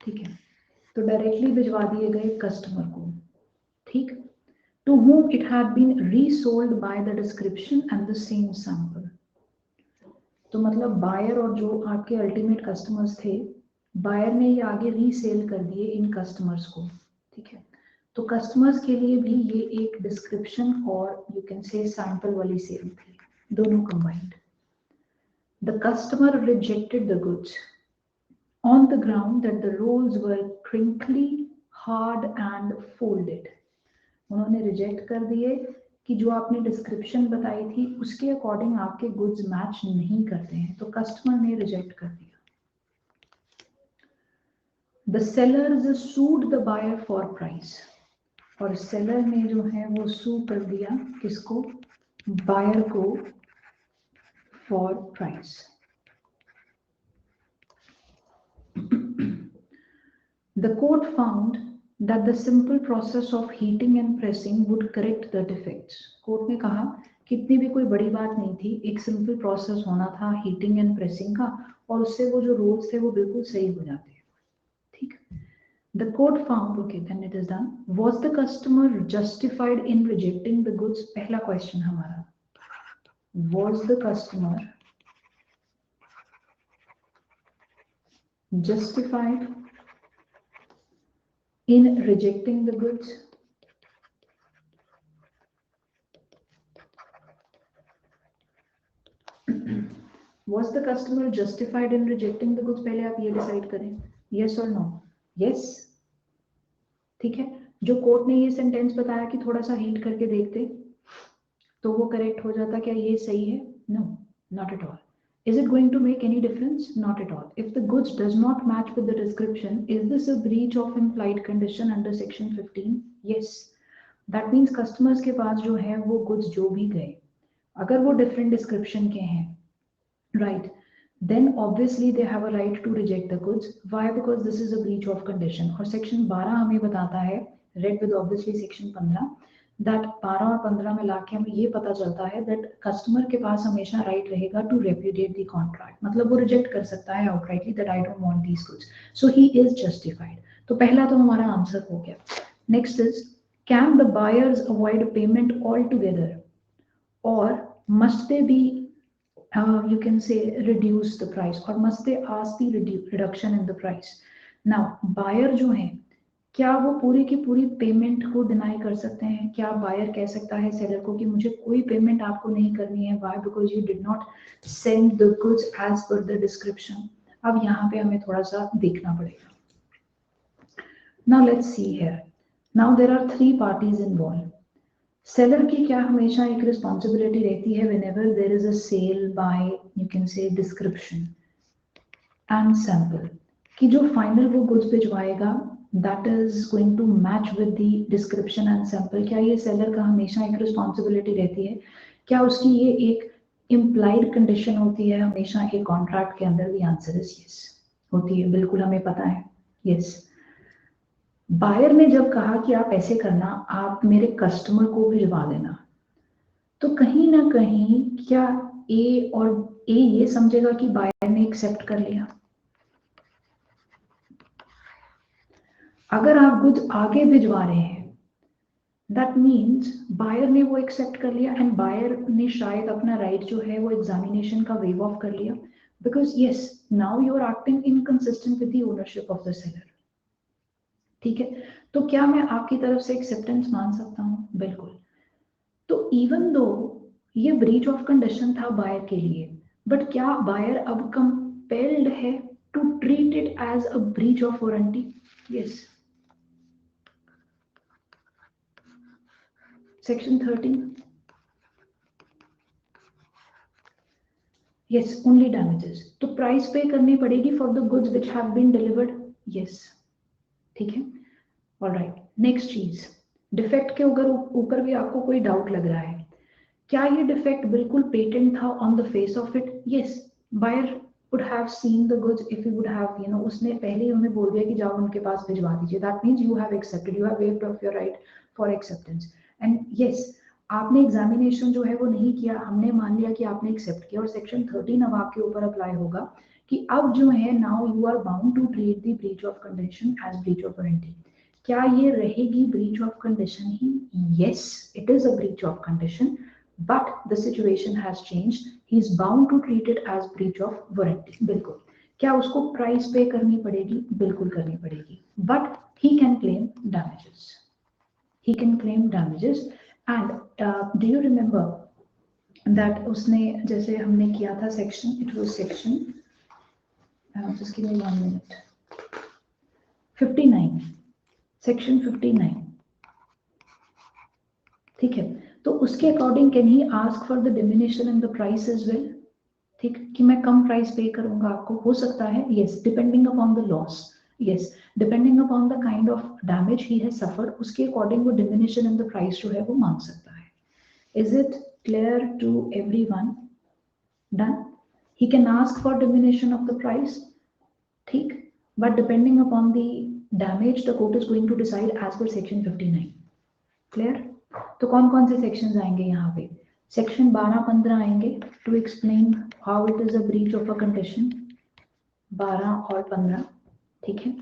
ठीक है, तो डायरेक्टली भिजवा दिए गए कस्टमर को, ठीक। To whom it had been resold by the description and the same sample. तो मतलब बायर और जो आपके अल्टीमेट कस्टमर्स थे, बायर ने ये आगे रीसेल कर दिए इन कस्टमर्स को, ठीक है। तो कस्टमर्स के लिए भी ये एक डिस्क्रिप्शन और यू कैन से सैंपल वाली सेल थी, दोनों combined. The customer rejected the goods on the ground that the rolls were crinkly, hard and folded. उन्होंने रिजेक्ट कर दिए कि जो आपने डिस्क्रिप्शन बताई थी उसके अकॉर्डिंग आपके गुड्स मैच नहीं करते हैं, तो कस्टमर ने रिजेक्ट कर दिया। The sellers sued the buyer for price. और सेलर ने जो है वो सू कर दिया किसको, बायर को, for price. The court found that the simple process of heating and pressing would correct the defects. Court ने कहा कितनी भी कोई बड़ी बात नहीं थी, एक सिंपल प्रोसेस होना था हीटिंग एंड प्रेसिंग का, और उससे वो जो रोल्स थे वो बिल्कुल सही हो जाते हैं, ठीक। The court found, okay, then it is done. Was the customer justified in rejecting the goods? पहला क्वेश्चन हमारा, was the customer justified in rejecting the goods? Was the customer justified in rejecting the goods? पहले आप ये decide करें, yes or no. Yes, ठीक है. जो court ने ये सेंटेंस बताया कि थोड़ा सा हीट करके देखते तो वो करेक्ट हो जाता, क्या ये सही है? No, not at all. Is it going to make any difference? Not at all. If the goods does not match with the description, is this a breach of implied condition under section 15? Yes. That means customers के पास जो है वो goods जो भी गए, अगर वो different description के हैं, right, then obviously they have a right to reject the goods. Why? Because this is a breach of condition. और section 12 हमें बताता है, read with obviously section 15, that 12 और 15 में लाके हमें ये पता चलता है that customer के पास हमेशा right रहेगा to repudiate the contract. मतलब वो reject कर सकता है outrightly that I don't want these goods. So he is justified. तो पहला तो हमारा आंसर हो गया. Next is, can the buyers avoid payment altogether, or must they be you can say reduce the price, or must they ask the reduction in the price? Now buyer जो है, क्या वो पूरी की पूरी पेमेंट को डिनाई कर सकते हैं? क्या बायर कह सकता है सेलर को कि मुझे कोई पेमेंट आपको नहीं करनी है? Why? Because you did not send the goods as per the description. अब यहाँ पे हमें थोड़ा सा देखना पड़ेगा. Now let's see here. Now there are 3 parties involved. Seller की क्या हमेशा एक रिस्पॉन्सिबिलिटी रहती है whenever there is a sale by, you can say, description and sample, कि जो फाइनल वो goods भिजवाएगा that is going to match with the description and sample. क्या ये सेलर का हमेशा एक रिस्पॉन्सिबिलिटी रहती है? क्या उसकी ये एक implied condition होती है हमेशा एक कॉन्ट्रैक्ट के अंदर? The answer is yes, होती है, बिल्कुल हमें पता है. yes. बायर ने जब कहा कि आप ऐसे करना, आप मेरे कस्टमर को भिजवा देना, तो कहीं ना कहीं क्या ए ये समझेगा कि बायर ने एक्सेप्ट कर लिया? अगर आप गुड्स आगे भिजवा रहे हैं, दैट मीन्स बायर ने वो एक्सेप्ट कर लिया, एंड बायर ने शायद अपना राइट जो है वो एग्जामिनेशन का वेव ऑफ कर लिया, because yes, now you are acting inconsistent with the ownership of the seller. ठीक है, तो क्या मैं आपकी तरफ से एक्सेप्टेंस मान सकता हूं? बिल्कुल. तो इवन दो ये ब्रीच ऑफ कंडीशन था बायर के लिए, बट क्या बायर अब कंपेल्ड है to treat it as a breach of warranty? Yes. Section 13. Yes, only damages. तो प्राइस पे करनी पड़ेगी for the goods which have been delivered. Yes, ठीक है. ऑलराइट, नेक्स्ट चीज, डिफेक्ट के ऊपर भी आपको कोई डाउट लग रहा है. क्या ये डिफेक्ट बिल्कुल पेटेंट था on the face of it? Yes, buyer would have seen the goods if he would have उसने पहले ही हमें बोल दिया कि जाओ उनके पास भिजवा दीजिए. That means you have accepted, you have waived of your right for acceptance. And yes, आपने एग्जामिनेशन जो है वो नहीं किया, हमने मान लिया कि आपने एक्सेप्ट किया, और सेक्शन 13 अब आपके ऊपर अप्लाई होगा कि अब जो है now you are bound to treat the breach of condition as breach of warranty. क्या ये रहेगी ब्रीच ऑफ कंडीशन ही? Yes, it is a breach of condition, but the situation has changed. He is bound to treat it as breach of warranty. बिल्कुल. क्या उसको price पे करनी पड़ेगी? बिल्कुल करनी पड़ेगी. But he can claim damages. He can claim damages. And do you remember that उसने जैसे हमने किया था section, it was section, just give me 1 minute, 59, section 59. ठीक है, तो उसके according can he ask for the diminution in the price as well? ठीक, कि मैं कम प्राइस पे करूंगा आपको, हो सकता है. Yes, depending upon the loss. Yes, depending upon the kind of damage he has suffered, उसके अकॉर्डिंग वो डिमिनिशन इन द प्राइस जो है वो मांग सकता है. Is it clear to everyone? Done. He can ask for diminution of the price, ठीक, but depending upon the damage the court is going to decide as per section 59. Clear? तो कौन कौन से सेक्शंस आएंगे यहाँ पे? सेक्शन 12-15 आएंगे to explain how it is a breach of a condition. 12 और 15, ठीक है.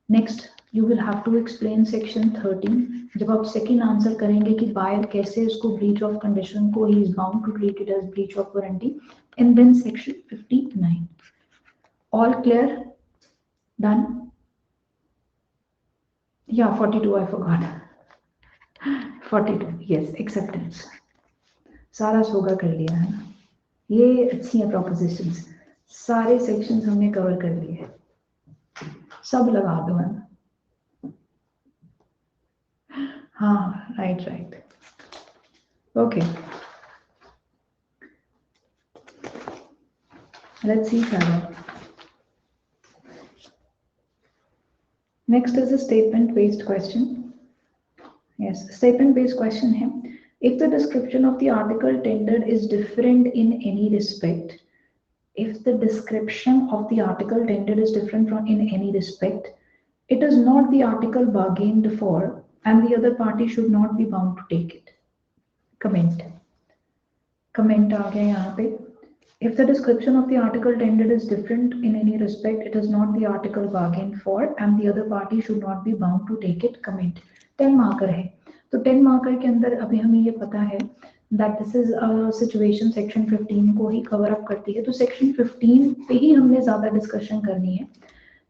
Next you will have to explain section 13. जब आप सेकंड आंसर करेंगे कि बायर कैसे उसको ब्रीच ऑफ कंडीशन को he is bound to treat it as breach of warranty, and then section 59. All clear? Done? या 42 आई फॉरगॉट. 42, yes, acceptance. सारा सोगा कर लिया है ना. ये अच्छी है propositions. सारे सेक्शंस हमने कवर कर लिए, सब लगा दो है ना। हाँ right okay, let's see Karan. Next is a statement based question. Yes, statement based question है, if the description of the article tendered is different in any respect, if the description of the article tendered is different from in any respect, it is not the article bargained for and the other party should not be bound to take it. Comment आ गया यहाँ पे, if the description of the article tendered is different in any respect, it is not the article bargained for and the other party should not be bound to take it. Comment 10 marker है, तो 10 marker के अंदर अभी हमें ये पता है that this is a situation section 15 को ही कवर अप करती है, तो सेक्शन 15 पे ही हमने ज्यादा डिस्कशन करनी है।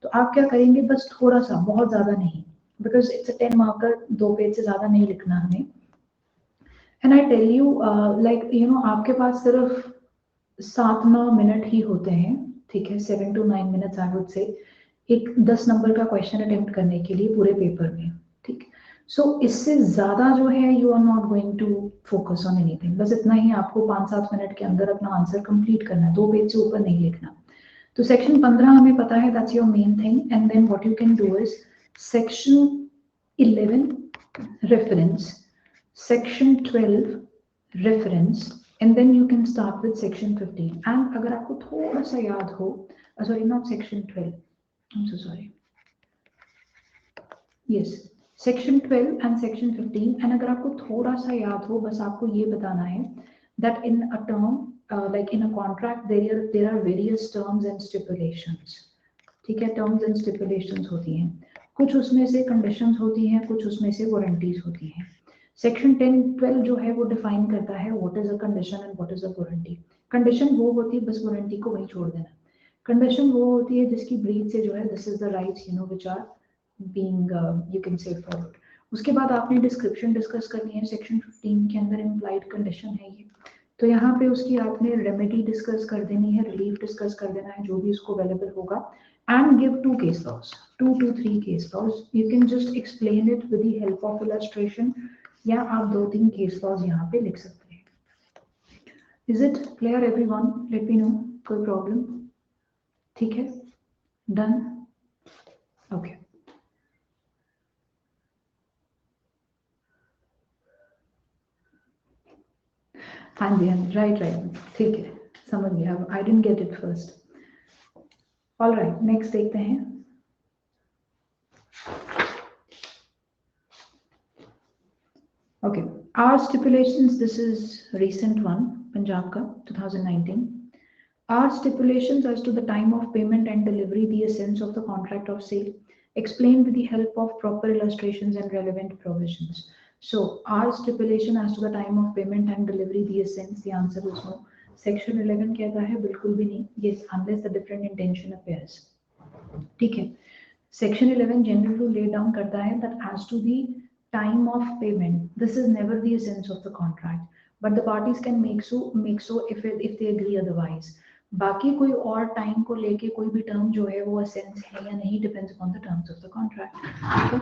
तो आप क्या करेंगे, बस थोड़ा सा, बहुत ज्यादा नहीं, because it's a 10 marker, 2 page से ज्यादा नहीं लिखना हमें। And I tell you like you know आपके पास सिर्फ 7-9 मिनट ही होते हैं, ठीक है, 7 to 9 minutes I would say, एक 10 नंबर का क्वेश्चन अटेम्प्ट करने के लिए पूरे पेपर में, ठीक। सो इससे ज्यादा जो है you are not going to focus on anything, बस इतना ही आपको 5-7 मिनट के अंदर अपना आंसर कंप्लीट करना है, 2 पेज से ऊपर नहीं लिखना। तो सेक्शन 15 हमें पता है, that's your main thing, and then what you can do is section 11 reference, section 12 reference, and then you can start with section 15 and अगर आपको थोड़ा सा याद हो, sorry not section 12, I'm so sorry, yes section 12 and section 15, and अगर आपको थोड़ा सा याद हो, बस आपको ये बताना है that in a term like in a contract there are various terms and stipulations, ठीक है, terms and stipulations होती हैं, कुछ उसमें से conditions होती हैं, कुछ उसमें से warranties होती हैं। सेक्शन 10-12 जो है वो डिफाइन करता है what is a condition and what is a warranty. Condition वो होती है, बस वारंटी को वहीं छोड़ देना। कंडीशन वो होती है जिसकी ब्रीच से जो है this is the rights you know which are being you can say followed. उसके बाद आपने डिस्क्रिप्शन डिस्कस करनी है, सेक्शन 15 के अंदर इम्प्लाइड कंडीशन है ये, तो यहाँ पे उसकी आपने रेमेडी डिस्कस कर देनी है, रिलीफ डिस्कस कर देना है, जो भी उसको अवेलेबल होगा, and give 2 case laws, 2 to 3 case laws. You can just explain it with the help of illustration, या आप 2-3 केस लॉज यहाँ पे लिख सकते हैं। Is it clear everyone? Let me know, कोई प्रॉब्लम? ठीक है, डन, ओके। हाँ जी राइट ठीक है, समझ गया, I didn't get it first. All right, next देखते हैं। Okay, our stipulations, this is recent one, Punjab ka 2019. Our stipulations as to the time of payment and delivery, the essence of the contract of sale, explained with the help of proper illustrations and relevant provisions. So, our stipulation as to the time of payment and delivery, the essence, the answer is no. Section 11 कहता है बिल्कुल भी नहीं, yes, unless the different intention appears. ठीक है, Section 11 general rule lay down करता है that as to the time of payment, this is never the essence of the contract, but the parties can make so if they agree otherwise. बाकी कोई और time को लेके कोई भी term जो है वो एसेंस है या नहीं, depends upon the terms of the contract, ठीक है।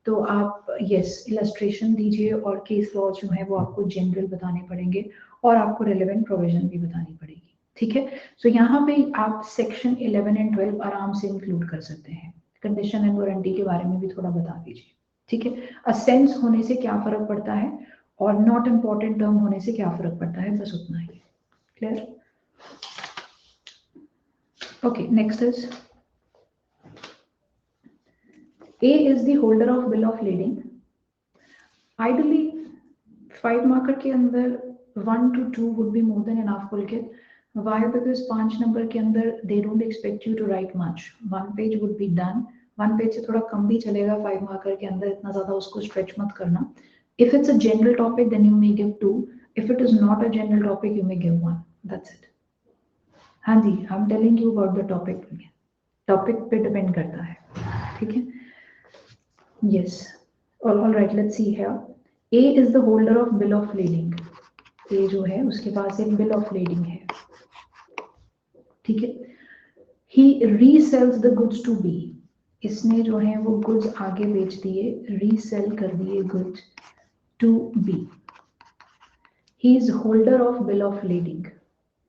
तो आप यस इलस्ट्रेशन दीजिए और केस लॉ जो है वो आपको जनरल बताने पड़ेंगे और आपको रेलेवेंट प्रोविजन भी बतानी पड़ेगी, ठीक है। सो यहाँ पे आप सेक्शन 11 एंड 12 आराम से इंक्लूड कर सकते हैं। कंडीशन एंड वारंटी के बारे में भी थोड़ा बता दीजिए, ठीक है। असेंस होने से क्या फर्क पड़ता है और नॉट इम्पॉर्टेंट टर्म होने से क्या फर्क पड़ता है, बस उतना ही। Clear? Okay, next is A is the holder of bill of lading. Ideally 5 marker के अंदर 1 to 2 would be more than enough pulkit. Why? Because 5 number के अंदर they don't expect you to write much. 1 page would be done. 1 page से थोड़ा कम भी चलेगा 5 marker के अंदर, इतना ज्यादा उसको stretch मत करना. If it's a general topic then you may give 2. If it is not a general topic you may give 1. That's it. हाँ जी, I am telling you about the topic, topic पे डिपेंड करता है, ठीक है। Yes, all right, let's see here. A is the holder of bill of lading. A जो है उसके पास एक बिल ऑफ लीडिंग है, ठीक है। he resells the goods to B. इसने जो है वो goods आगे बेच दिए, resell कर दिए goods to B. He is holder of bill of lading.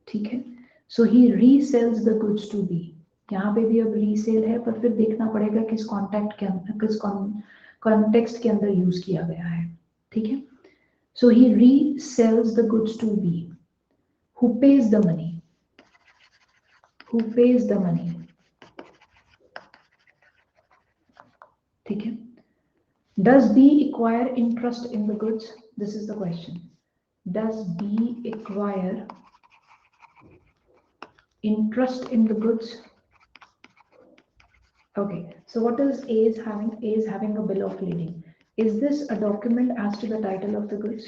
ठीक है, so he resells the goods to B. यहाँ पे भी अब रीसेल है, पर फिर देखना पड़ेगा किस कॉन्टेक्स्ट के अंदर, किस कॉन्टेक्स्ट के अंदर यूज किया गया है. ठीक है, so he resells the goods to B. Who pays the money? Who pays the money? ठीक है. Does B acquire interest in the goods? This is the question. Does B acquire interest in the goods? Okay, so what is A is having? A is having a bill of lading. Is this a document as to the title of the goods?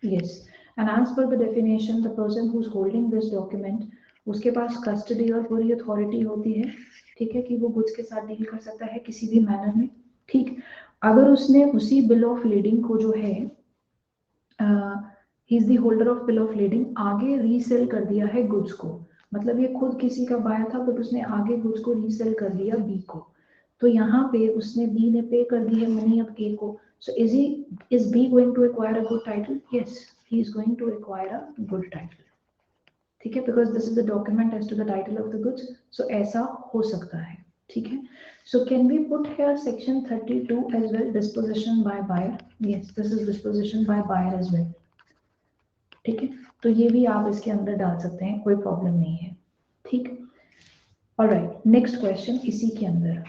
Yes. And as per the definition, the person who's holding this document, उसके पास custody और पूरी authority होती है. ठीक है, कि वो goods के साथ डील कर सकता है किसी भी मैनर में. ठीक, अगर उसने उसी bill of lading को जो है he is the holder of bill of lading, आगे रीसेल कर दिया है goods को, मतलब ये खुद किसी का बाया था बट उसने आगे goods को रीसेल कर दिया B को, तो यहाँ पे उसने B ने पे कर दी है मनी अब A को. So is B going to acquire a good title? Yes, he is going to acquire a good title. ठीक है, because this is the document as to the title of the goods. So ऐसा हो सकता है. ठीक है, so can we put here section 32 as well, disposition by buyer? Yes, this is disposition by buyer as well. ठीक है, तो ये भी आप इसके अंदर डाल सकते हैं, कोई प्रॉब्लम नहीं है. ठीक, ऑलराइट, नेक्स्ट क्वेश्चन इसी के अंदर.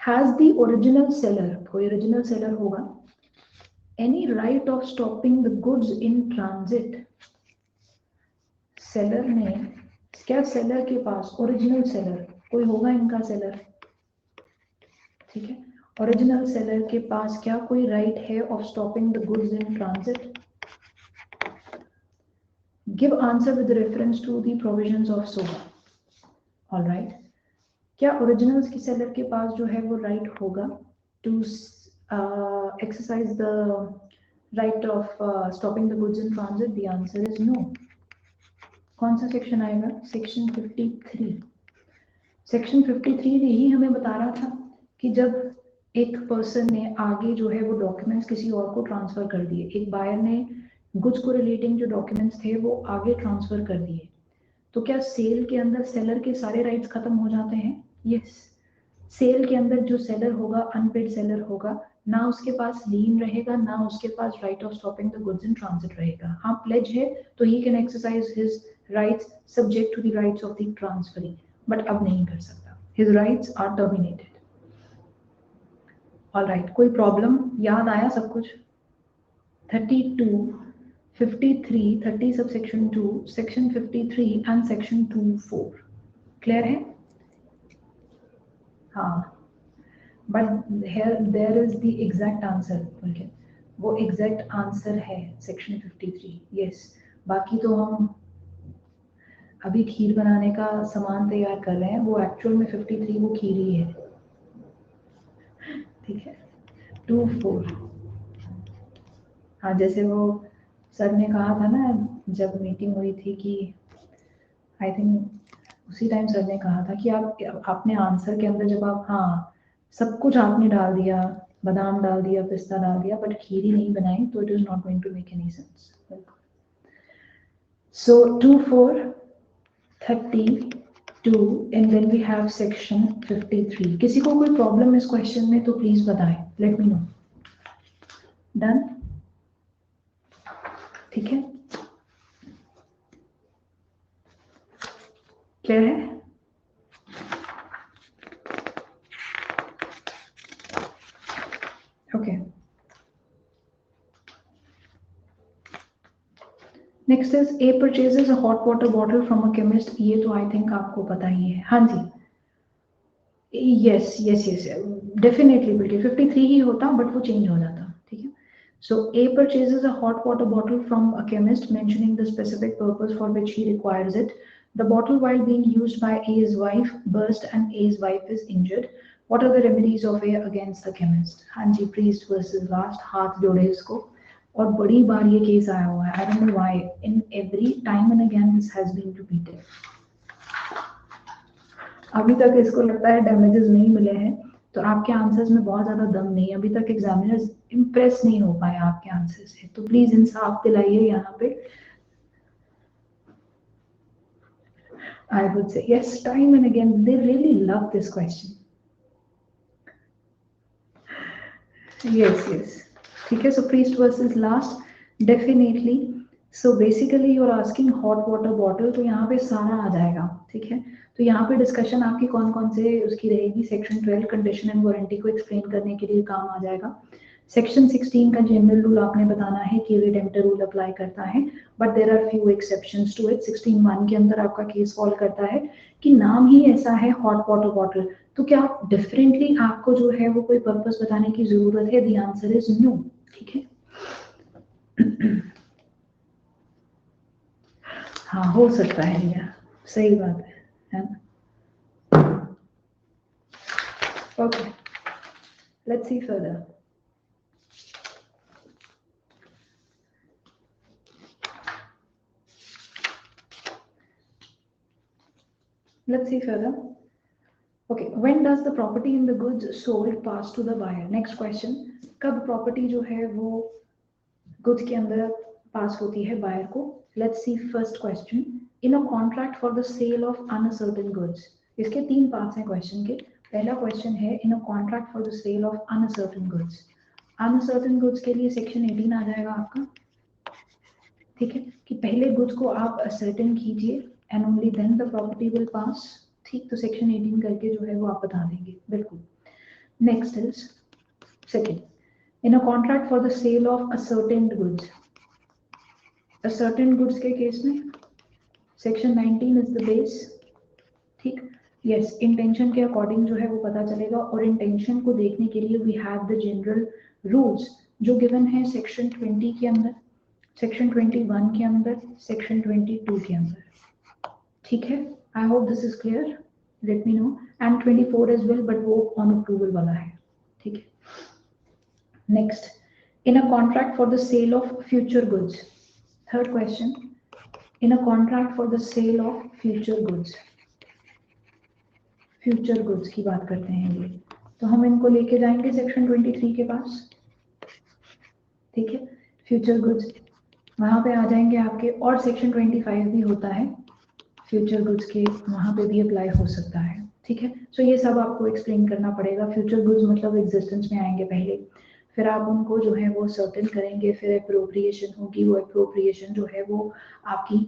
हैज द ओरिजिनल सेलर, कोई ओरिजिनल सेलर होगा, any right of stopping the goods in transit? Seller ने, क्या सेलर के पास, ओरिजिनल सेलर कोई होगा इनका सेलर? ठीक है, ओरिजिनल सेलर के पास क्या कोई राइट है of stopping the goods in transit? Give answer with reference to the provisions of सोबा. ऑलराइट, क्या ओरिजिनल की सेलर के पास जो है वो राइट होगा to exercise the right of stopping the goods in transit? The answer is no. कौन सा सेक्शन आएगा? सेक्शन 53. सेक्शन 53 यही हमें बता रहा था कि जब एक पर्सन ने आगे जो है वो डॉक्यूमेंट्स किसी और को ट्रांसफर कर दिए, एक बायर ने गुड्स को रिलेटिंग जो डॉक्यूमेंट्स थे वो आगे ट्रांसफर कर दिए, तो क्या सेल के अंदर सेलर के सारे राइट्स खत्म हो जाते हैं? यस, सेल के अंदर जो सेलर होगा, अनपेड सेलर होगा, ना उसके पास लीन रहेगा, ना उसके पास right of stopping the goods in transit रहेगा. हाँ, प्लेज है तो he can exercise his rights subject to the rights of the transferee, but अब नहीं कर सकता. His rights are terminated. All right, कोई प्रॉब्लम? याद आया सब कुछ? 32, 53, 30 subsection 2, section 53 and section 24 clear है? हाँ, but here there is the exact answer. okay, वो exact answer है section 53. yes, बाकी तो हम अभी खीर बनाने का सामान तैयार कर रहे हैं, वो एक्चुअल में 53 वो खीर ही है. ठीक है, 24. हाँ, जैसे वो सर ने कहा था ना जब मीटिंग हुई थी कि आई थिंक उसी टाइम सर ने कहा था कि आपने आंसर के अंदर जब आप, हाँ, सब कुछ आपने डाल दिया, बादाम डाल दिया, पिस्ता डाल दिया, बट खीर ही नहीं बनाई, तो it is not going to make any sense. So 24, 32 and then we have section 53. किसी को कोई प्रॉब्लम इस क्वेश्चन में तो प्लीज बताएं, लेट मी नो. डन? ठीक है, क्लियर है? Okay, next is a purchases a hot water bottle from a chemist. ये तो आई थिंक आपको पता ही है. हाँ जी, यस यस यस, डेफिनेटली बेटे 53 ही होता बट वो चेंज हो जाता. ठीक है, so A purchases a hot water bottle from a chemist mentioning the specific purpose for which he requires it. The bottle, while being used by A's wife, burst and A's wife is injured. What are the remedies of A against the chemist? हाँ जी, priest versus last, हाथ जोड़े इसको. और बड़ी बार ये case आया हुआ है. I don't know why. In every time and again this has been repeated. अभी तक इसको लगता है डैमेजेस नहीं मिले हैं, तो आपके आंसर्स में बहुत ज्यादा दम नहीं, अभी तक एग्जामिनर्स इम्प्रेस नहीं हो पाए आपके आंसर से, तो प्लीज इंसाफ दिलाइए यहाँ पे। I would say yes, time and again they really love this question. Yes. ठीक है, so priest versus last, definitely. So basically you are asking hot water bottle, तो यहाँ पे सारा आ जाएगा, ठीक है। तो यहाँ पे डिस्कशन आपकी कौन कौन से उसकी रहेगी, सेक्शन 12 कंडीशन एंड वारंटी को एक्सप्लेन करने के लिए काम आ जाएगा। सेक्शन 16 का जनरल रूल आपने बताना है कि रिडेम्पटर रूल अप्लाई करता है, but there are few exceptions to it. 16(1) के अंदर आपका केस फॉल करता है कि नाम ही ऐसा है हॉट वाटर बॉटल, तो क्या डिफरेंटली आपको जो है वो कोई पर्पस बताने की जरूरत है? द आंसर इज नो, ठीक है। हाँ, हो सकता है भैया, सही बात है ना। Okay, let's see further. Let's see further. Okay, when does the property in the goods sold pass to the buyer? Next question, कब property जो है वो goods के अंदर pass होती है buyer को? Let's see first question. In a contract for the sale of uncertain goods. इसके 3 parts हैं question के। पहला question है in a contract for the sale of uncertain goods. Uncertain goods के लिए section 18 आ जाएगा आपका, ठीक है, कि पहले goods को आप ascertain कीजिए and only then the property will pass, ठीक। तो सेक्शन 18 करके जो है वो आप बता देंगे, बिल्कुल। Next is second, in a contract for the sale of ascertain goods. Ascertain goods के केस में सेक्शन 19 इज द बेस, ठीक। यस, इंटेंशन के अकॉर्डिंग जो है वो पता चलेगा, और इंटेंशन को देखने के लिए we have the general rules जो गिवन है सेक्शन 20 के अंदर, सेक्शन 21 के अंदर, सेक्शन 22 के अंदर, ठीक है। I hope this is clear, let me know, and 24 as well, but वो ऑन अप्रूवल वाला है, ठीक है। Next, in a contract for the sale of future goods. Third question, in a contract for the sale of future goods. Future goods की बात करते हैं ये, तो हम इनको लेके जाएंगे सेक्शन 23 के पास, ठीक है। फ्यूचर गुड्स वहां पे आ जाएंगे आपके, और सेक्शन 25 भी होता है फ्यूचर गुड्स के, वहां पे भी अप्लाई हो सकता है, ठीक है। सो ये सब आपको एक्सप्लेन करना पड़ेगा। फ्यूचर गुड्स मतलब एग्जिस्टेंस में आएंगे पहले, फिर आप उनको जो है वो सर्टेन करेंगे, फिर अप्रोप्रिएशन होगी, वो अप्रोप्रिएशन जो है वो आपकी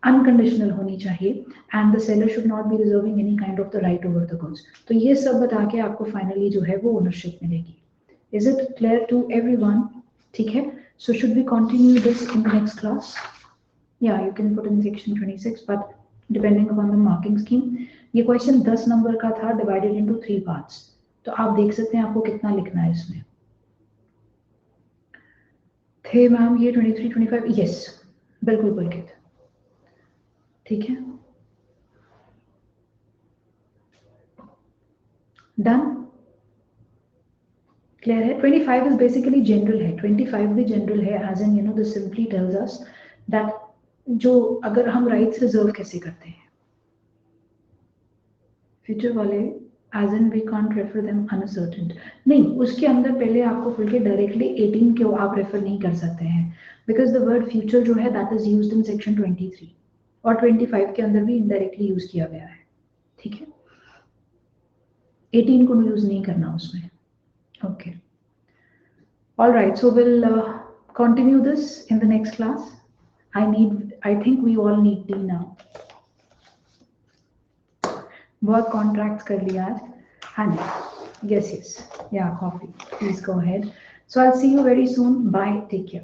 अनकंडीशनल होनी चाहिए, and the seller should not be reserving any kind of the right over the goods. तो ये सब बता के आपको फाइनली जो है वो ओनरशिप मिलेगी। Is it clear to everyone? ठीक है, so should we continue this in the next class? Yeah, you can put in section 26, but depending upon the marking scheme, ये क्वेश्चन 10 नंबर का था, divided into 3 parts, तो आप देख सकते हैं आपको कितना लिखना है इसमें। थे मैम ये 23, 25, यस बिल्कुल पुलकित, ठीक है, डन, क्लियर है। 25 इज बेसिकली जनरल है, 25 भी जनरल है, as in you know this simply tells us that जो अगर हम राइट्स रिजर्व कैसे करते हैं फ्यूचर वाले, as in we can't refer them uncertain, नहीं, उसके अंदर पहले आपको खुल के डायरेक्टली 18 को आप रेफर नहीं कर सकते हैं, बिकॉज द वर्ड फ्यूचर जो है that is used in section 23 और 25 के अंदर भी इनडायरेक्टली यूज किया गया है, ठीक है। 18 को यूज नहीं करना उसमें, okay. All right, so we'll continue this in the next class. I think we all need tea now. बहुत contracts कर लिया आज, and yes, yeah, coffee. Please go ahead. So I'll see you very soon. Bye. Take care.